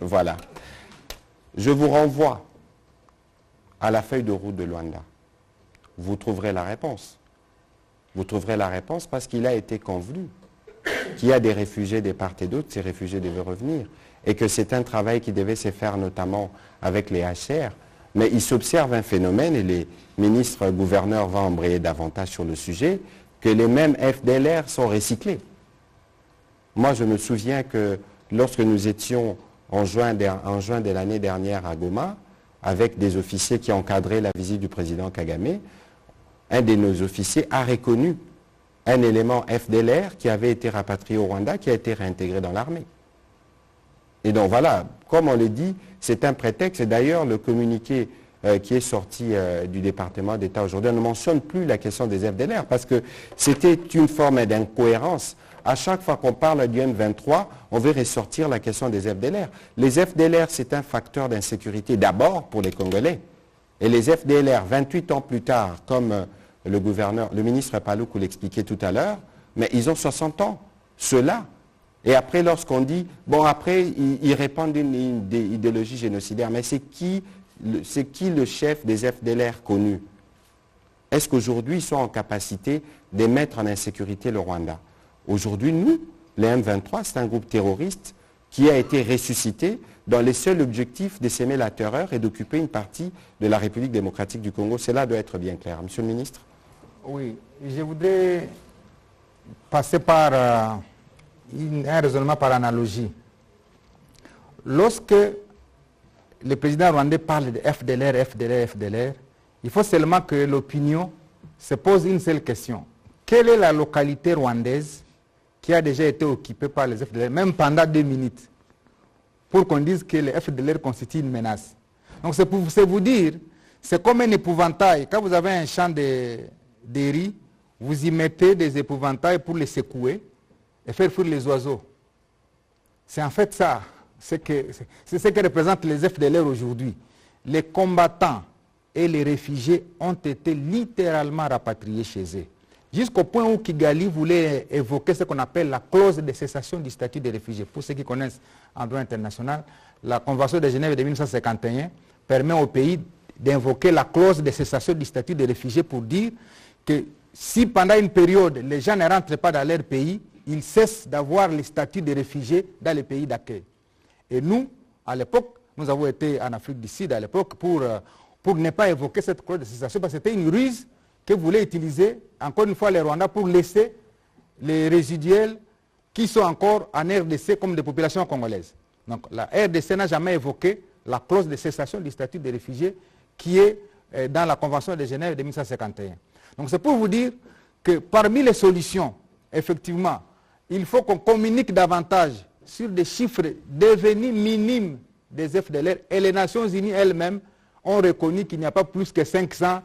voilà. Je vous renvoie à la feuille de route de Luanda. Vous trouverez la réponse. Vous trouverez la réponse parce qu'il a été convenu qu'il y a des réfugiés de part et d'autre, ces réfugiés devaient revenir, et que c'est un travail qui devait se faire notamment avec les HR. Mais il s'observe un phénomène, et les ministres gouverneurs vont embrayer davantage sur le sujet, que les mêmes FDLR sont recyclés. Moi, je me souviens que lorsque nous étions en juin de l'année dernière à Goma, avec des officiers qui encadraient la visite du président Kagame, un de nos officiers a reconnu un élément FDLR qui avait été rapatrié au Rwanda, qui a été réintégré dans l'armée. Et donc voilà, comme on le dit, c'est un prétexte. Et d'ailleurs, le communiqué qui est sorti du département d'État aujourd'hui ne mentionne plus la question des FDLR parce que c'était une forme d'incohérence. À chaque fois qu'on parle du M23, on veut ressortir la question des FDLR. Les FDLR, c'est un facteur d'insécurité d'abord pour les Congolais. Et les FDLR, 28 ans plus tard, comme le ministre Paluku l'expliquait tout à l'heure, mais ils ont 60 ans, ceux-là. Et après, lorsqu'on dit, bon, après, ils répandent une idéologie génocidaire, mais c'est qui le chef des FDLR connu? Est-ce qu'aujourd'hui, ils sont en capacité de mettre en insécurité le Rwanda? Aujourd'hui, nous, les M23, c'est un groupe terroriste qui a été ressuscité dans les seuls objectifs de s'aimer la terreur et d'occuper une partie de la République démocratique du Congo. Cela doit être bien clair. Monsieur le ministre. Oui, je voudrais passer par un raisonnement par analogie. Lorsque le président rwandais parle de FDLR, il faut seulement que l'opinion se pose une seule question. Quelle est la localité rwandaise qui a déjà été occupée par les FDLR, même pendant 2 minutes, pour qu'on dise que les FDLR constituent une menace? Donc c'est vous dire, c'est comme un épouvantail. Quand vous avez un champ de riz, vous y mettez des épouvantails pour les secouer et faire fuir les oiseaux. C'est en fait ça. C'est ce que représentent les FDLR aujourd'hui. Les combattants et les réfugiés ont été littéralement rapatriés chez eux. Jusqu'au point où Kigali voulait évoquer ce qu'on appelle la clause de cessation du statut des réfugiés. Pour ceux qui connaissent en droit international, la Convention de Genève de 1951 permet au pays d'invoquer la clause de cessation du statut des réfugiés pour dire que si pendant une période les gens ne rentrent pas dans leur pays, ils cessent d'avoir le statut de réfugiés dans les pays d'accueil. Et nous, à l'époque, nous avons été en Afrique du Sud à l'époque pour ne pas évoquer cette clause de cessation parce que c'était une ruse que voulaient utiliser, encore une fois, les Rwandais pour laisser les résiduels qui sont encore en RDC comme des populations congolaises. Donc la RDC n'a jamais évoqué la clause de cessation du statut des réfugiés qui est dans la Convention de Genève de 1951. Donc c'est pour vous dire que parmi les solutions, effectivement, il faut qu'on communique davantage sur des chiffres devenus minimes des FDLR et les Nations Unies elles-mêmes ont reconnu qu'il n'y a pas plus que 500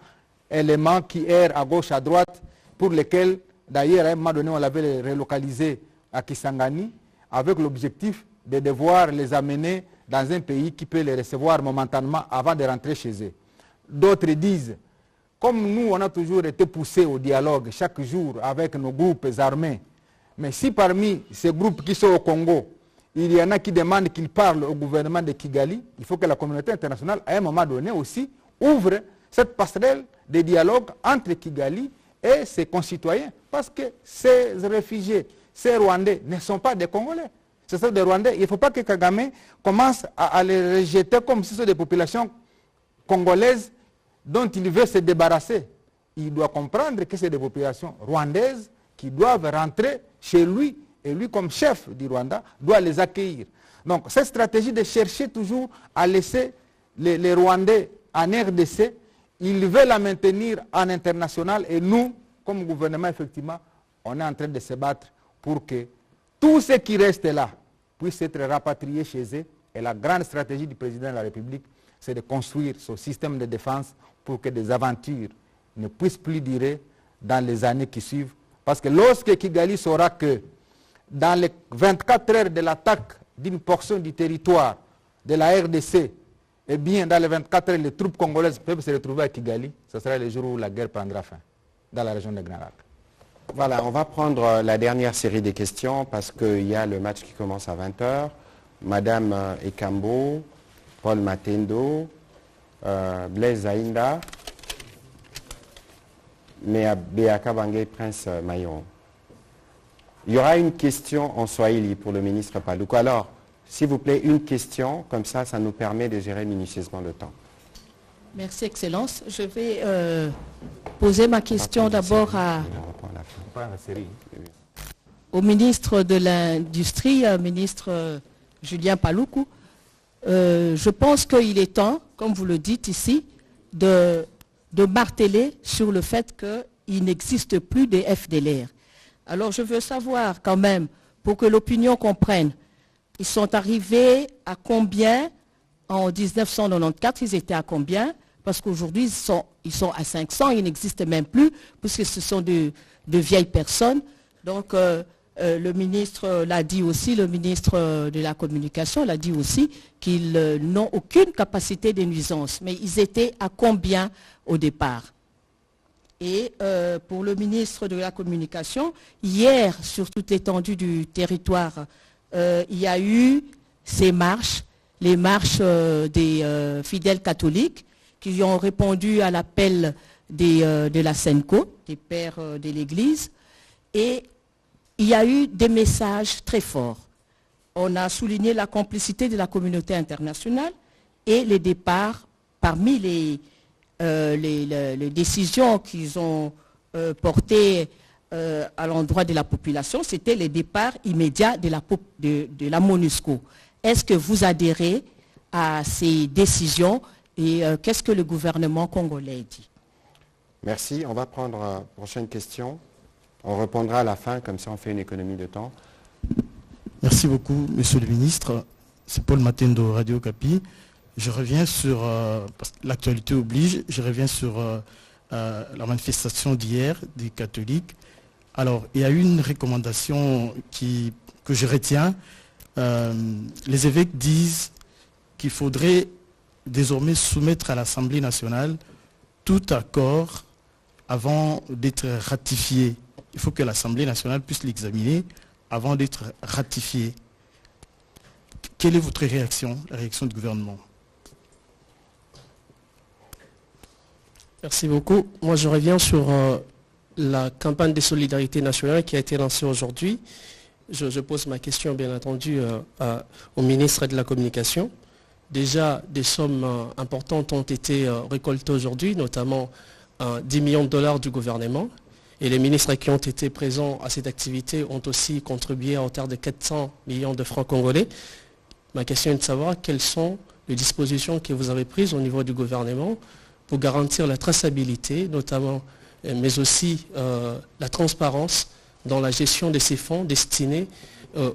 éléments qui errent à gauche, à droite, pour lesquels, d'ailleurs, à un moment donné, on l'avait relocalisé à Kisangani, avec l'objectif de devoir les amener dans un pays qui peut les recevoir momentanément avant de rentrer chez eux. D'autres disent, comme nous, on a toujours été poussés au dialogue chaque jour avec nos groupes armés, mais si parmi ces groupes qui sont au Congo, il y en a qui demandent qu'ils parlent au gouvernement de Kigali, il faut que la communauté internationale, à un moment donné aussi, ouvre cette passerelle de dialogue entre Kigali et ses concitoyens. Parce que ces réfugiés, ces Rwandais ne sont pas des Congolais. Ce sont des Rwandais. Il ne faut pas que Kagame commence à les rejeter comme si ce sont des populations congolaises dont il veut se débarrasser. Il doit comprendre que c'est des populations rwandaises qui doivent rentrer chez lui. Et lui, comme chef du Rwanda, doit les accueillir. Donc, cette stratégie de chercher toujours à laisser les Rwandais en RDC, ils veulent la maintenir en international. Et nous, comme gouvernement, effectivement, on est en train de se battre pour que tous ceux qui restent là puissent être rapatriés chez eux. Et la grande stratégie du président de la République, c'est de construire ce système de défense pour que des aventures ne puissent plus durer dans les années qui suivent. Parce que lorsque Kigali saura que dans les 24 heures de l'attaque d'une portion du territoire de la RDC, eh bien, dans les 24 heures, les troupes congolaises peuvent se retrouver à Kigali, ce sera le jour où la guerre prendra fin, dans la région de Grand Lac. Voilà, on va prendre la dernière série des questions parce qu'il y a le match qui commence à 20h. Madame Ekambo, Paul Matendo, Blaise Zainda, Beaka Bangé, Prince Mayon. Il y aura une question en Swahili pour le ministre Paluku. Alors, s'il vous plaît, une question, comme ça, ça nous permet de gérer minutieusement le temps. Merci, Excellence. Je vais poser ma question d'abord au ministre de l'Industrie, ministre Julien Paluku. Je pense qu'il est temps, comme vous le dites ici, de marteler sur le fait qu'il n'existe plus de FDLR. Alors je veux savoir quand même, pour que l'opinion comprenne, ils sont arrivés à combien en 1994, ils étaient à combien? Parce qu'aujourd'hui, ils sont à 500, ils n'existent même plus, puisque ce sont de vieilles personnes. Donc le ministre l'a dit aussi, le ministre de la Communication l'a dit aussi, qu'ils n'ont aucune capacité de nuisance. Mais ils étaient à combien au départ? Et pour le ministre de la Communication, hier, sur toute l'étendue du territoire, il y a eu ces marches, les marches des fidèles catholiques qui ont répondu à l'appel de la SENCO, des pères de l'Église. Et il y a eu des messages très forts. On a souligné la complicité de la communauté internationale et les départs parmi les décisions qu'ils ont portées à l'endroit de la population, c'était les départs immédiats de la MONUSCO. Est-ce que vous adhérez à ces décisions et qu'est-ce que le gouvernement congolais dit? Merci. On va prendre la prochaine question. On répondra à la fin, comme ça on fait une économie de temps. Merci beaucoup, Monsieur le Ministre. C'est Paul Matendo, Radio Okapi. Je reviens sur, parce que l'actualité oblige, je reviens sur la manifestation d'hier des catholiques. Alors, il y a une recommandation que je retiens. Les évêques disent qu'il faudrait désormais soumettre à l'Assemblée nationale tout accord avant d'être ratifié. Il faut que l'Assemblée nationale puisse l'examiner avant d'être ratifié. Quelle est votre réaction, la réaction du gouvernement? Merci beaucoup. Moi, je reviens sur la campagne de solidarité nationale qui a été lancée aujourd'hui. Je pose ma question, bien entendu, au ministre de la Communication. Déjà, des sommes importantes ont été récoltées aujourd'hui, notamment 10 millions de dollars du gouvernement. Et les ministres qui ont été présents à cette activité ont aussi contribué à hauteur de 400 millions de francs congolais. Ma question est de savoir quelles sont les dispositions que vous avez prises au niveau du gouvernement pour garantir la traçabilité, notamment, mais aussi la transparence dans la gestion de ces fonds destinés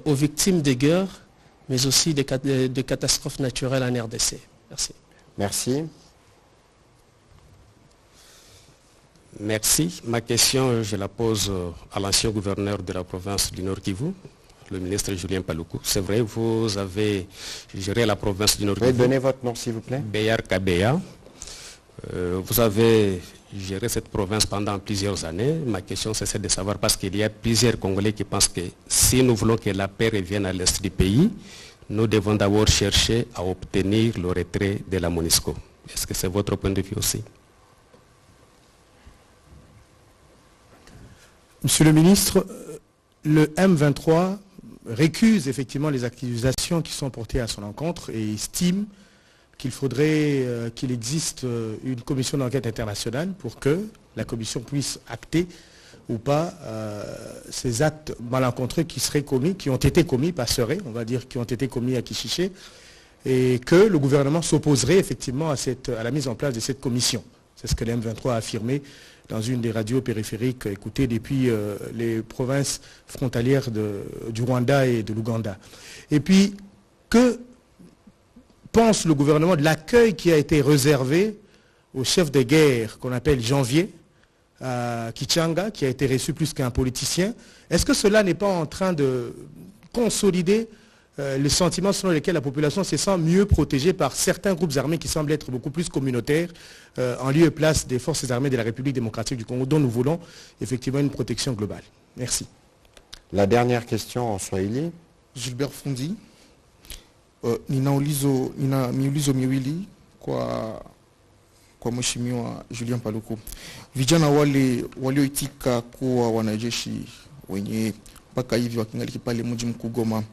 aux victimes des guerres, mais aussi des catastrophes naturelles en RDC. Merci. Merci. Merci. Ma question, je la pose à l'ancien gouverneur de la province du Nord Kivu, le ministre Julien Paluku. C'est vrai, vous avez géré la province du Nord Kivu. Vous pouvez donner votre nom, s'il vous plaît? Beyar Kabeya. Vous avez géré cette province pendant plusieurs années. Ma question, c'est de savoir, parce qu'il y a plusieurs Congolais qui pensent que si nous voulons que la paix revienne à l'est du pays, nous devons d'abord chercher à obtenir le retrait de la MONUSCO. Est-ce que c'est votre point de vue aussi? Monsieur le ministre, le M23 récuse effectivement les accusations qui sont portées à son encontre et estime qu'il faudrait qu'il existe une commission d'enquête internationale pour que la commission puisse acter ou pas ces actes malencontreux qui seraient commis, qui ont été commis, pas seraient, on va dire, qui ont été commis à Kichiché, et que le gouvernement s'opposerait effectivement à la mise en place de cette commission. C'est ce que le M23 a affirmé dans une des radios périphériques écoutées depuis les provinces frontalières du Rwanda et de l'Ouganda. Et puis, que pense le gouvernement de l'accueil qui a été réservé au chef de guerre qu'on appelle Janvier, à Kichanga, qui a été reçu plus qu'un politicien? Est-ce que cela n'est pas en train de consolider le sentiment selon lequel la population se sent mieux protégée par certains groupes armés qui semblent être beaucoup plus communautaires en lieu et place des forces armées de la République démocratique du Congo, dont nous voulons effectivement une protection globale? Merci. La dernière question en Swahili. Gilbert Fundi. Nina miulizo miwili kwa mheshimiwa Julien Paluku. Vijana wale walioitika kuwa wanajeshi wenye mpaka hivi wakingaliki pale mji mkuu Goma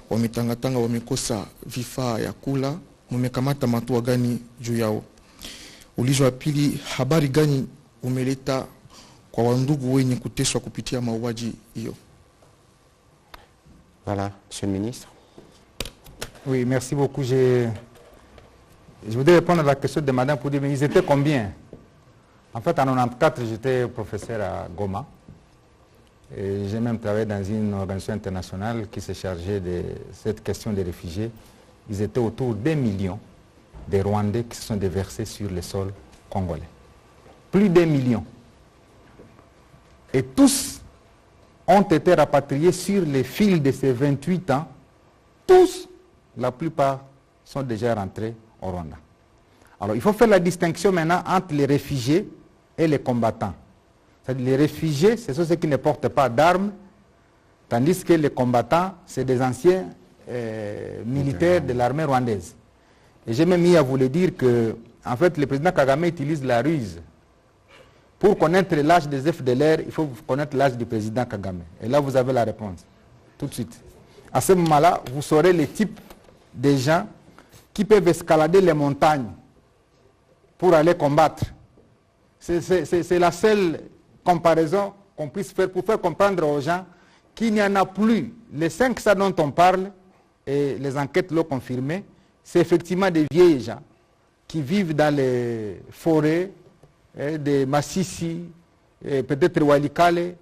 wametangatanga, wamekosa vifaa ya kula, mumekamata matua gani juu yao? Ulizo wa pili, habari gani umeleta kwa wandugu wenye kuteswa kupitia mauaji hiyo? Voilà, Monsieur le Ministre. Oui, merci beaucoup. Je voudrais répondre à la question de madame pour dire, mais ils étaient combien? En fait, en 1994, j'étais professeur à Goma. Et j'ai même travaillé dans une organisation internationale qui s'est chargée de cette question des réfugiés. Ils étaient autour d'1 million de Rwandais qui se sont déversés sur le sol congolais. Plus d'1 million. Et tous ont été rapatriés sur les fils de ces 28 ans. Tous, la plupart, sont déjà rentrés au Rwanda. Alors, il faut faire la distinction maintenant entre les réfugiés et les combattants. C'est-à-dire les réfugiés, ce sont ceux qui ne portent pas d'armes, tandis que les combattants, c'est des anciens militaires de l'armée rwandaise. Et j'ai même mis à vous le dire que, en fait, le président Kagame utilise la ruse pour connaître l'âge des FDLR, il faut connaître l'âge du président Kagame. Et là, vous avez la réponse, tout de suite. À ce moment-là, vous saurez les types de gens qui peuvent escalader les montagnes pour aller combattre. C'est la seule comparaison qu'on puisse faire pour faire comprendre aux gens qu'il n'y en a plus. Les 5 ça dont on parle, et les enquêtes l'ont confirmé, c'est effectivement des vieilles gens qui vivent dans les forêts, des Massissi, peut-être Walikale,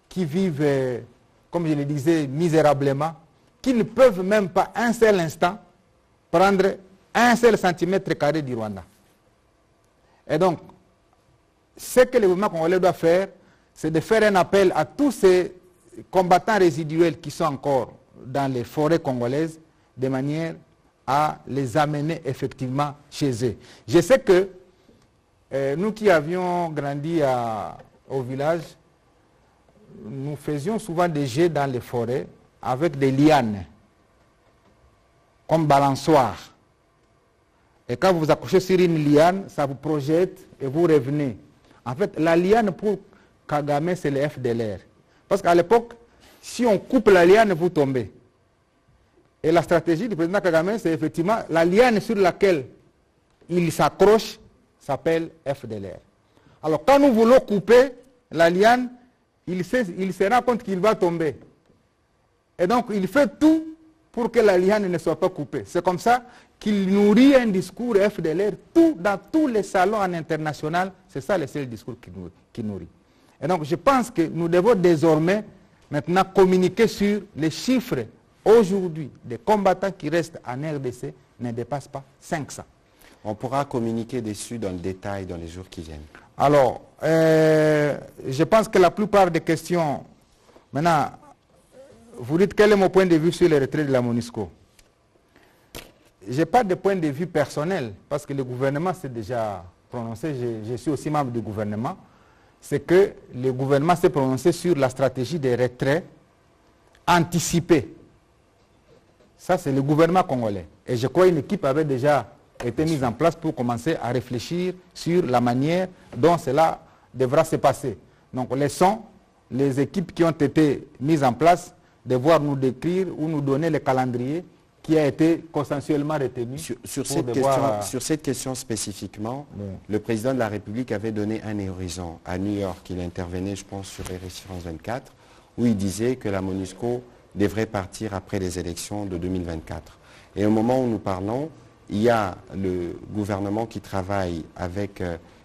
qui vivent, comme je le disais, misérablement, qui ne peuvent même pas un seul instant prendre un seul centimètre carré du Rwanda. Et donc, ce que le gouvernement congolais doit faire, c'est de faire un appel à tous ces combattants résiduels qui sont encore dans les forêts congolaises, de manière à les amener effectivement chez eux. Je sais que nous qui avions grandi au village, nous faisions souvent des jets dans les forêts avec des lianes, comme balançoire. Et quand vous vous accrochez sur une liane, ça vous projette et vous revenez. En fait, la liane pour Kagame, c'est le FDLR. Parce qu'à l'époque, si on coupe la liane, vous tombez. Et la stratégie du président Kagame, c'est effectivement la liane sur laquelle il s'accroche s'appelle FDLR. Alors quand nous voulons couper la liane, il se rend compte qu'il va tomber. Et donc il fait tout pour que la liane ne soit pas coupée. C'est comme ça qu'il nourrit un discours FDLR dans tous les salons en international. C'est ça le seul discours qu'il nourrit. Et donc je pense que nous devons désormais maintenant communiquer sur les chiffres aujourd'hui des combattants qui restent en RDC ne dépassent pas 500. On pourra communiquer dessus dans le détail dans les jours qui viennent. Alors, je pense que la plupart des questions... Maintenant, vous dites quel est mon point de vue sur le retrait de la MONUSCO. Je n'ai pas de point de vue personnel, parce que le gouvernement s'est déjà prononcé, je suis aussi membre du gouvernement, c'est que le gouvernement s'est prononcé sur la stratégie de retrait anticipé. Ça, c'est le gouvernement congolais. Et je crois qu'une équipe avait déjà été mise en place pour commencer à réfléchir sur la manière dont cela devra se passer. Donc, laissons les équipes qui ont été mises en place devoir nous décrire ou nous donner le calendrier qui a été consensuellement retenu. Sur cette question spécifiquement, le président de la République avait donné un horizon à New York. Il intervenait, je pense, sur RFI France 24, où il disait que la MONUSCO devrait partir après les élections de 2024. Et au moment où nous parlons, il y a le gouvernement qui travaille avec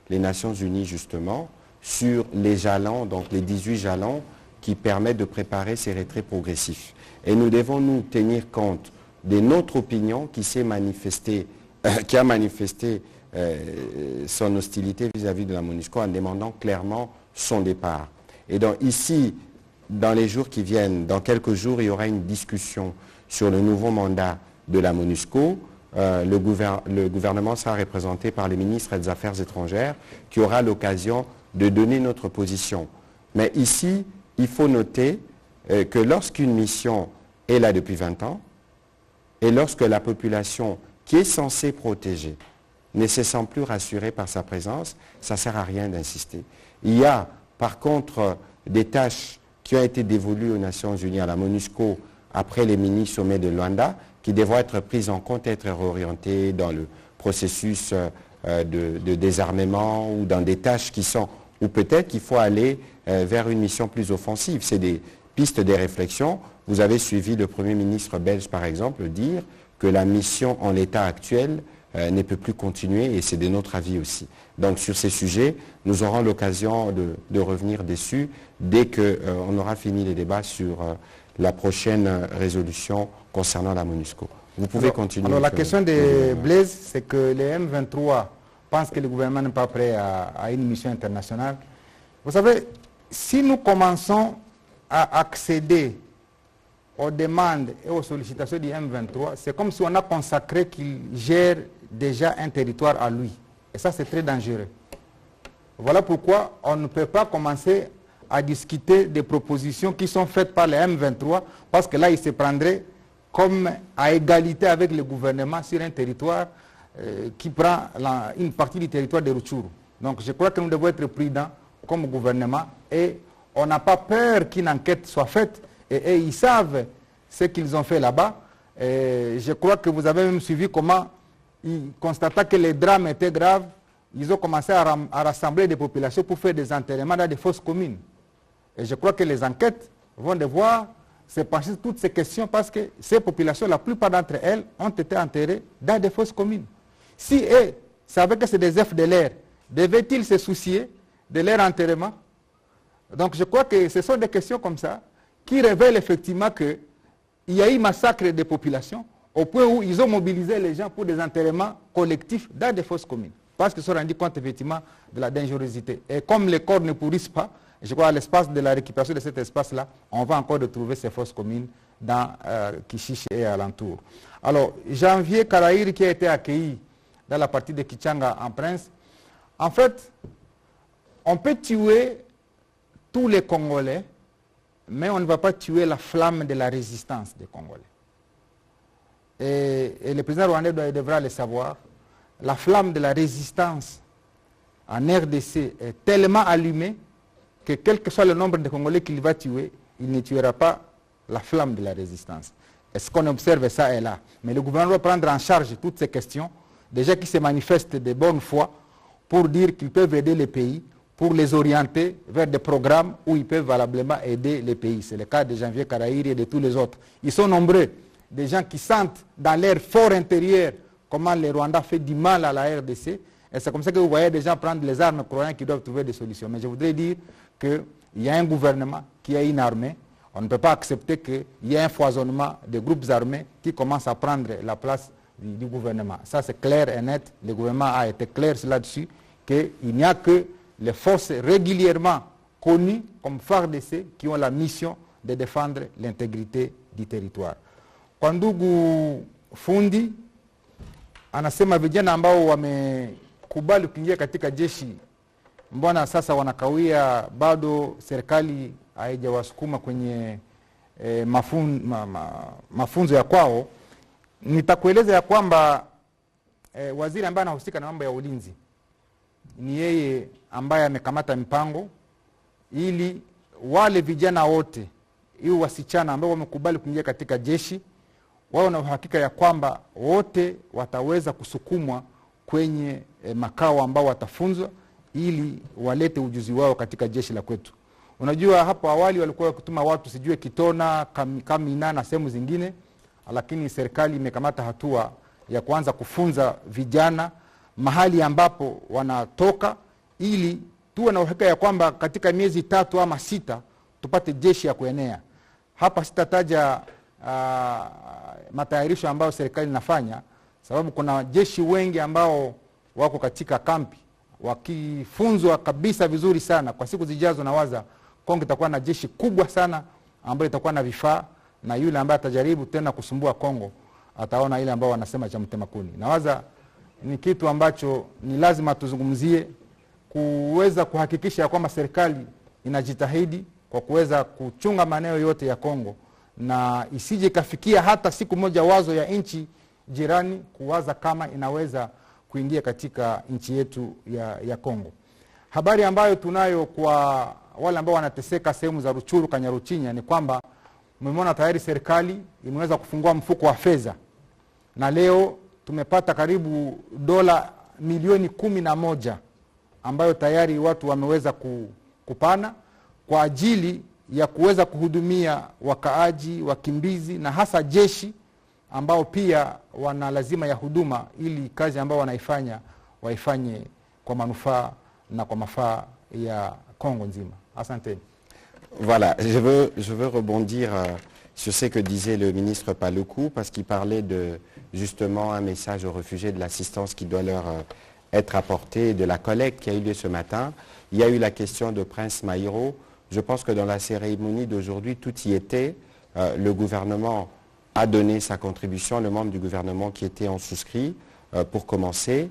les Nations Unies, justement, sur les jalons, donc les 18 jalons qui permettent de préparer ces retraits progressifs. Et nous devons nous tenir compte de notre opinion qui s'est manifestée, qui a manifesté son hostilité vis-à-vis de la MONUSCO en demandant clairement son départ. Et donc ici, dans les jours qui viennent, dans quelques jours, il y aura une discussion sur le nouveau mandat de la MONUSCO. Le gouvernement sera représenté par le ministre des Affaires étrangères qui aura l'occasion de donner notre position. Mais ici, il faut noter que lorsqu'une mission est là depuis 20 ans et lorsque la population qui est censée protéger ne se sent plus rassurée par sa présence, ça ne sert à rien d'insister. Il y a par contre des tâches qui ont été dévolues aux Nations Unies, à la MONUSCO, après les mini-sommets de Luanda, qui devront être prises en compte et être réorientées dans le processus de désarmement ou dans des tâches qui sont, ou peut-être qu'il faut aller vers une mission plus offensive. C'est des pistes de réflexion. Vous avez suivi le Premier ministre belge, par exemple, dire que la mission en l'état actuel ne peut plus continuer et c'est de notre avis aussi. Donc sur ces sujets, nous aurons l'occasion de revenir dessus dès qu'on aura fini les débats sur la prochaine résolution concernant la MONUSCO. Vous pouvez continuer. Alors la question de Blaise, c'est que les M23 pensent que le gouvernement n'est pas prêt à une mission internationale. Vous savez, si nous commençons à accéder aux demandes et aux sollicitations du M23, c'est comme si on a consacré qu'il gère déjà un territoire à lui. Et ça, c'est très dangereux. Voilà pourquoi on ne peut pas commencer à discuter des propositions qui sont faites par les M23, parce que là, ils se prendraient comme à égalité avec le gouvernement sur un territoire qui prend une partie du territoire de Rutshuru. Donc je crois que nous devons être prudents comme gouvernement et on n'a pas peur qu'une enquête soit faite et ils savent ce qu'ils ont fait là-bas. Je crois que vous avez même suivi comment ils constataient que les drames étaient graves. Ils ont commencé à rassembler des populations pour faire des enterrements dans des fosses communes. Et je crois que les enquêtes vont devoir se pencher sur toutes ces questions parce que ces populations, la plupart d'entre elles, ont été enterrées dans des fosses communes. Si eux savaient que c'est des FDLR, devaient-ils se soucier de leur enterrement? Donc je crois que ce sont des questions comme ça qui révèlent effectivement qu'il y a eu massacre des populations au point où ils ont mobilisé les gens pour des enterrements collectifs dans des fosses communes. Parce qu'ils se sont rendus compte effectivement de la dangerosité. Et comme les corps ne pourrissent pas, je crois à l'espace de la récupération de cet espace-là, on va encore retrouver ces fosses communes dans Kichiche et alentour. Alors, Janvier Karaïri qui a été accueilli dans la partie de Kichanga en Prince, en fait, on peut tuer tous les Congolais, mais on ne va pas tuer la flamme de la résistance des Congolais. Et le président rwandais devra le savoir, la flamme de la résistance en RDC est tellement allumée que quel que soit le nombre de Congolais qu'il va tuer, il ne tuera pas la flamme de la résistance. Est-ce qu'on observe ça et là? Mais le gouvernement doit prendre en charge toutes ces questions, déjà qui se manifestent de bonne foi, pour dire qu'ils peuvent aider les pays, pour les orienter vers des programmes où ils peuvent valablement aider les pays. C'est le cas de Janvier Karaïri et de tous les autres. Ils sont nombreux, des gens qui sentent dans leur fort intérieur comment le Rwanda fait du mal à la RDC. Et c'est comme ça que vous voyez des gens prendre les armes croyant qu'ils doivent trouver des solutions. Mais je voudrais dire qu'il y a un gouvernement qui a une armée. On ne peut pas accepter qu'il y ait un foisonnement de groupes armés qui commencent à prendre la place du gouvernement. Ça c'est clair et net. Le gouvernement a été clair là-dessus qu'il n'y a que les forces régulièrement connues comme FARDC qui ont la mission de défendre l'intégrité du territoire. Kwa ndugu fundi anasema vijana ambao wamekubali kuingia katika jeshi, mbona sasa wanakawia, bado serikali haijawasukuma kwenye mafunzo ya kwao. Nitakueleza ya kwamba waziri ambaye anahusika na mambo ya ulinzi ni yeye ambaye amekamata mpango ili wale vijana wote, iwe wasichana ambao wamekubali kuingia katika jeshi, wao na uhakika ya kwamba wote wataweza kusukumwa kwenye makao ambao watafunzwa ili walete ujuzi wao katika jeshi la kwetu. Unajua hapo awali walikuwa wakituma watu sijue Kitona, Kamina na sehemu zingine, lakini serikali imekamata hatua ya kuanza kufunza vijana mahali ambapo wanatoka ili tuwe na uhakika ya kwamba katika miezi 3 ama 6 tupate jeshi ya kuenea. Hapa sitataja matayarisho ambayo serikali inafanya, sababu kuna jeshi wengi ambao wako katika kampi wakifunzwa kabisa vizuri sana. Kwa siku zijazo nawaza Kongo itakuwa na jeshi kubwa sana ambayo itakuwa na vifaa, na yule ambaye atajaribu tena kusumbua Kongo ataona ile ambao wanasema cha mtema kuni. Nawaza ni kitu ambacho ni lazima tuzungumzie, kuweza kuhakikisha kwamba serikali inajitahidi kwa kuweza kuchunga maeneo yote ya Kongo, na isije kafikia hata siku moja wazo ya nchi jirani kuwaza kama inaweza kuingia katika nchi yetu ya Kongo. Habari ambayo tunayo kwa wale ambao wanateseka sehemu za Ruchuru, Kanyaruchinya ni kwamba mmeona tayari serikali imeweza kufungua mfuko wa fedha, na leo tumepata karibu dola milioni 11 ambayo tayari watu wameweza kupana kwa ajili ya kuweza kuhudumia wakaaji, wakimbizi na hasa jeshi ambao pia wana lazima ya huduma ili kazi ambao wanaifanya waifanye kwa manufaa na kwa mafaa ya Kongo nzima. Asante. Voilà, je veux rebondir sur ce que disait le ministre Paluku, parce qu'il parlait de justement un message aux réfugiés, de l'assistance qui doit leur être apportée, de la collecte qui a eu lieu ce matin. Il y a eu la question de Prince Maïro. Je pense que dans la cérémonie d'aujourd'hui, tout y était. Le gouvernement a donné sa contribution, le membre du gouvernement qui était en souscrit pour commencer,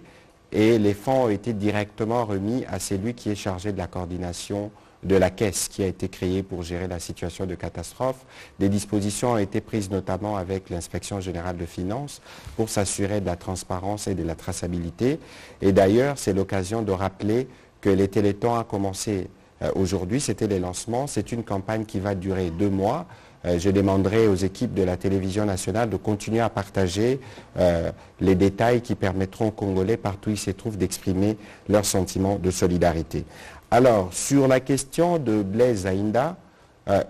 et les fonds ont été directement remis à celui qui est chargé de la coordination de la caisse qui a été créée pour gérer la situation de catastrophe. Des dispositions ont été prises notamment avec l'inspection générale de finances pour s'assurer de la transparence et de la traçabilité. Et d'ailleurs, c'est l'occasion de rappeler que les Téléthons a commencé Aujourd'hui, c'était les lancements. C'est une campagne qui va durer 2 mois. Je demanderai aux équipes de la télévision nationale de continuer à partager les détails qui permettront aux Congolais, partout où ils se trouvent, d'exprimer leur sentiment de solidarité. Alors, sur la question de Blaise Zaïnda,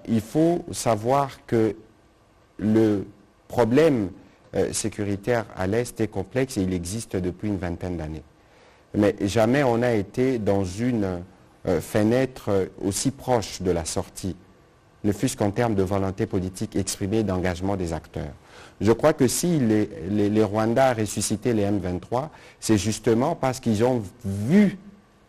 il faut savoir que le problème sécuritaire à l'Est est complexe et il existe depuis une vingtaine d'années. Mais jamais on n'a été dans une fenêtre aussi proche de la sortie, ne fût-ce qu'en termes de volonté politique exprimée, d'engagement des acteurs. Je crois que si les Rwandais ont ressuscité les M23, c'est justement parce qu'ils ont vu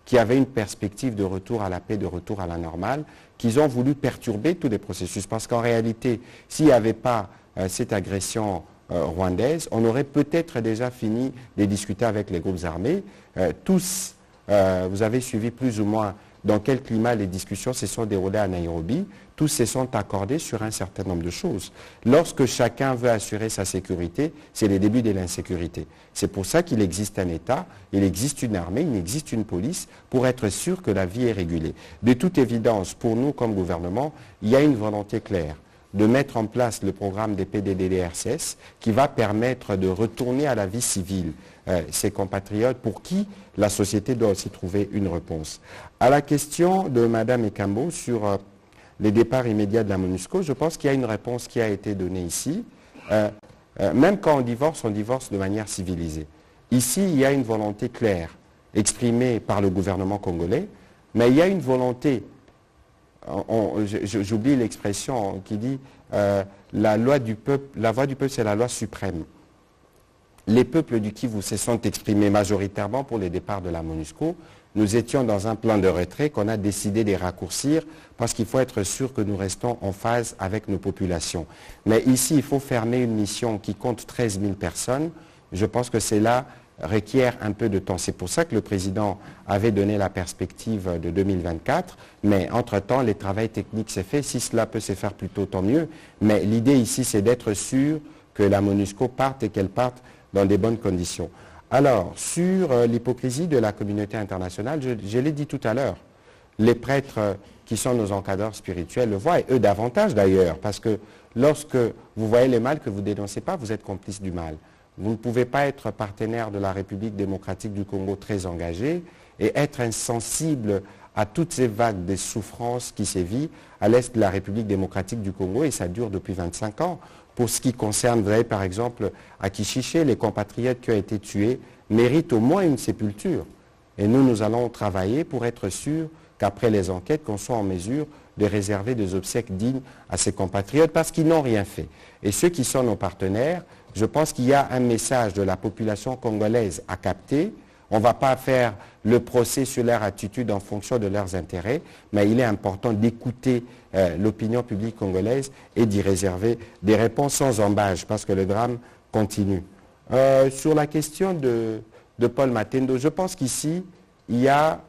qu'il y avait une perspective de retour à la paix, de retour à la normale, qu'ils ont voulu perturber tous les processus. Parce qu'en réalité, s'il n'y avait pas cette agression rwandaise, on aurait peut-être déjà fini de discuter avec les groupes armés. Tous, vous avez suivi plus ou moins dans quel climat les discussions se sont déroulées à Nairobi. Tous se sont accordés sur un certain nombre de choses. Lorsque chacun veut assurer sa sécurité, c'est le début de l'insécurité. C'est pour ça qu'il existe un État, il existe une armée, il existe une police, pour être sûr que la vie est régulée. De toute évidence, pour nous comme gouvernement, il y a une volonté claire de mettre en place le programme des PDDRCS qui va permettre de retourner à la vie civile ces compatriotes pour qui la société doit aussi trouver une réponse. À la question de Mme Ekambo sur les départs immédiats de la MONUSCO, je pense qu'il y a une réponse qui a été donnée ici. Même quand on divorce de manière civilisée. Ici, il y a une volonté claire exprimée par le gouvernement congolais, mais il y a une volonté, j'oublie l'expression qui dit la voix du peuple, c'est la loi suprême. Les peuples du Kivu se sont exprimés majoritairement pour les départs de la MONUSCO. Nous étions dans un plan de retrait qu'on a décidé de raccourcir parce qu'il faut être sûr que nous restons en phase avec nos populations. Mais ici, il faut fermer une mission qui compte 13 000 personnes. Je pense que cela requiert un peu de temps. C'est pour ça que le président avait donné la perspective de 2024. Mais entre-temps, le travail technique s'est fait. Si cela peut se faire plus tôt, tant mieux. Mais l'idée ici, c'est d'être sûr que la MONUSCO parte et qu'elle parte dans des bonnes conditions. Alors, sur l'hypocrisie de la communauté internationale, je l'ai dit tout à l'heure, les prêtres qui sont nos encadreurs spirituels le voient, et eux davantage d'ailleurs, parce que lorsque vous voyez le mal que vous ne dénoncez pas, vous êtes complice du mal. Vous ne pouvez pas être partenaire de la République démocratique du Congo très engagé et être insensible à toutes ces vagues de souffrances qui sévissent à l'est de la République démocratique du Congo, et ça dure depuis 25 ans. Pour ce qui concerne, vous voyez, par exemple, à Kishiché, les compatriotes qui ont été tués méritent au moins une sépulture. Et nous allons travailler pour être sûrs qu'après les enquêtes, qu'on soit en mesure de réserver des obsèques dignes à ces compatriotes parce qu'ils n'ont rien fait. Et ceux qui sont nos partenaires, je pense qu'il y a un message de la population congolaise à capter. On ne va pas faire le procès sur leur attitude en fonction de leurs intérêts, mais il est important d'écouter l'opinion publique congolaise et d'y réserver des réponses sans embâche, parce que le drame continue. Sur la question de Paul Matendo, je pense qu'ici, il y a...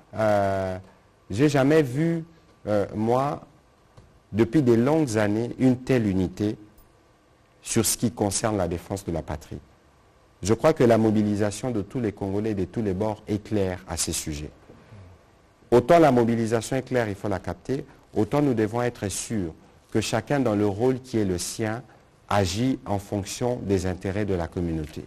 j'ai jamais vu, moi, depuis des longues années, une telle unité sur ce qui concerne la défense de la patrie. Je crois que la mobilisation de tous les Congolais de tous les bords est claire à ces sujets. Autant la mobilisation est claire, il faut la capter, autant nous devons être sûrs que chacun dans le rôle qui est le sien agit en fonction des intérêts de la communauté.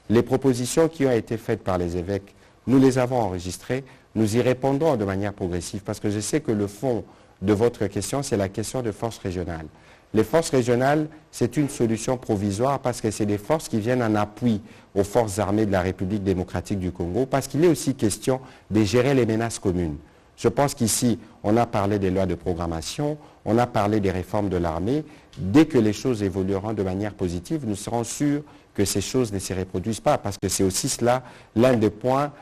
Les propositions qui ont été faites par les évêques, nous les avons enregistrées, nous y répondrons de manière progressive parce que je sais que le fond de votre question, c'est la question de forces régionales. Les forces régionales, c'est une solution provisoire parce que c'est des forces qui viennent en appui aux forces armées de la République démocratique du Congo, parce qu'il est aussi question de gérer les menaces communes. Je pense qu'ici, on a parlé des lois de programmation, on a parlé des réformes de l'armée. Dès que les choses évolueront de manière positive, nous serons sûrs que ces choses ne se reproduisent pas, parce que c'est aussi cela l'un des points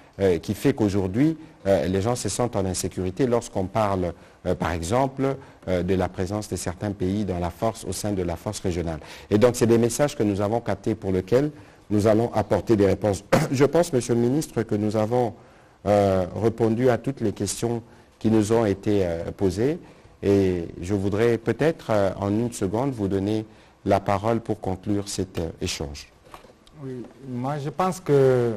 qui fait qu'aujourd'hui, les gens se sentent en insécurité lorsqu'on parle, par exemple, de la présence de certains pays dans la force, au sein de la force régionale. Et donc, c'est des messages que nous avons captés pour lesquels nous allons apporter des réponses. Je pense, Monsieur le Ministre, que nous avons répondu à toutes les questions qui nous ont été posées. Et je voudrais peut-être, en une seconde, vous donner la parole pour conclure cet échange. Oui, moi je pense que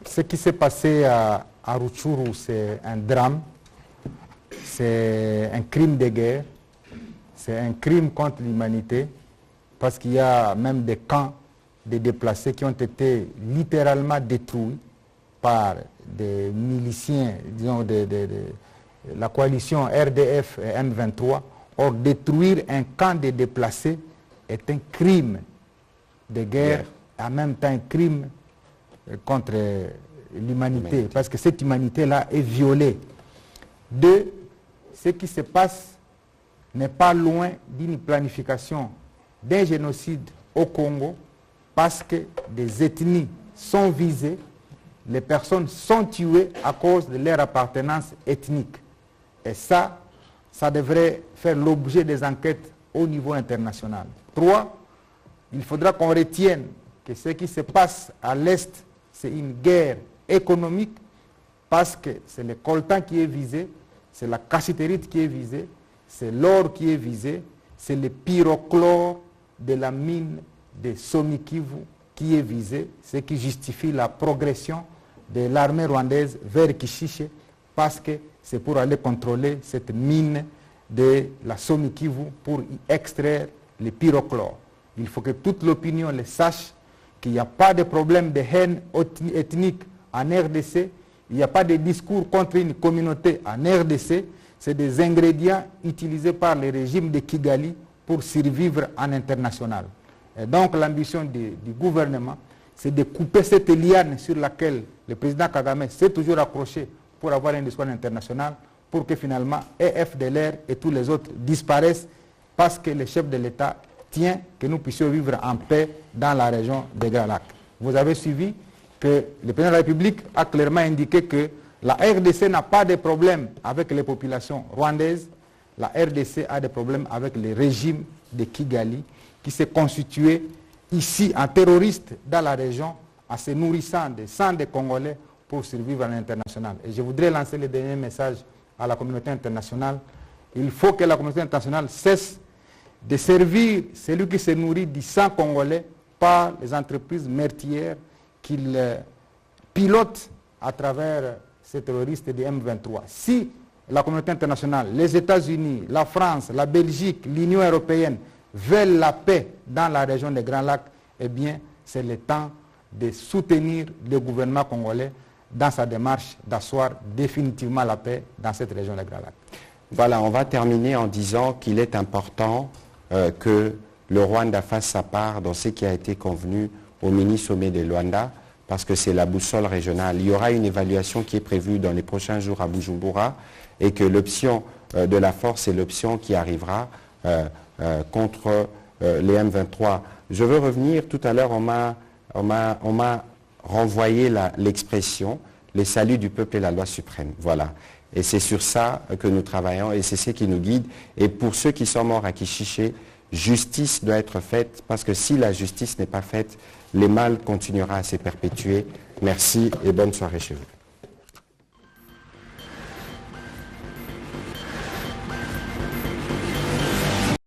ce qui s'est passé à Rutshuru, c'est un drame. c'est un crime de guerre, c'est un crime contre l'humanité, parce qu'il y a même des camps de déplacés qui ont été littéralement détruits par des miliciens, disons, de la coalition RDF et M23. Or, détruire un camp de déplacés est un crime de guerre, en même temps un crime contre l'humanité, parce que cette humanité-là est violée. Deux, ce qui se passe n'est pas loin d'une planification d'un génocide au Congo, parce que des ethnies sont visées, les personnes sont tuées à cause de leur appartenance ethnique. Et ça devrait faire l'objet des enquêtes au niveau international. 3, il faudra qu'on retienne que ce qui se passe à l'Est, c'est une guerre économique, parce que c'est le coltan qui est visé, c'est la cassiterite qui est visée, c'est l'or qui est visé, c'est le pyrochlore de la mine de Somikivu qui est visé, ce qui justifie la progression de l'armée rwandaise vers Kishishe, parce que c'est pour aller contrôler cette mine de la Somikivu pour y extraire le pyrochlore. Il faut que toute l'opinion le sache, qu'il n'y a pas de problème de haine ethnique en RDC, il n'y a pas de discours contre une communauté en RDC, c'est des ingrédients utilisés par le régime de Kigali pour survivre en international. Et donc l'ambition du gouvernement, c'est de couper cette liane sur laquelle le président Kagame s'est toujours accroché pour avoir un discours international, pour que finalement EFDLR et tous les autres disparaissent, parce que le chef de l'État tient que nous puissions vivre en paix dans la région des Grands Lacs. Vous avez suivi que le président de la République a clairement indiqué que la RDC n'a pas de problème avec les populations rwandaises, la RDC a des problèmes avec le régime de Kigali, qui s'est constitué ici en terroriste dans la région, en se nourrissant des sangs des Congolais pour survivre à l'international. Et je voudrais lancer le dernier message à la communauté internationale. Il faut que la communauté internationale cesse de servir celui qui se nourrit du sang congolais par les entreprises meurtrières qu'il pilote à travers ces terroristes de M23. Si la communauté internationale, les États-Unis, la France, la Belgique, l'Union européenne veulent la paix dans la région des Grands Lacs, eh bien, c'est le temps de soutenir le gouvernement congolais dans sa démarche d'asseoir définitivement la paix dans cette région des Grands Lacs. Voilà, on va terminer en disant qu'il est important que le Rwanda fasse sa part dans ce qui a été convenu au mini-sommet de Luanda, parce que c'est la boussole régionale. Il y aura une évaluation qui est prévue dans les prochains jours à Bujumbura, et que l'option de la force est l'option qui arrivera contre les M23. Je veux revenir, tout à l'heure on m'a renvoyé l'expression « les saluts du peuple et la loi suprême ». Voilà. Et c'est sur ça que nous travaillons et c'est ce qui nous guide. Et pour ceux qui sont morts à Kishishe, justice doit être faite, parce que si la justice n'est pas faite, le mal continuera à se perpétuer. Merci et bonne soirée chez vous.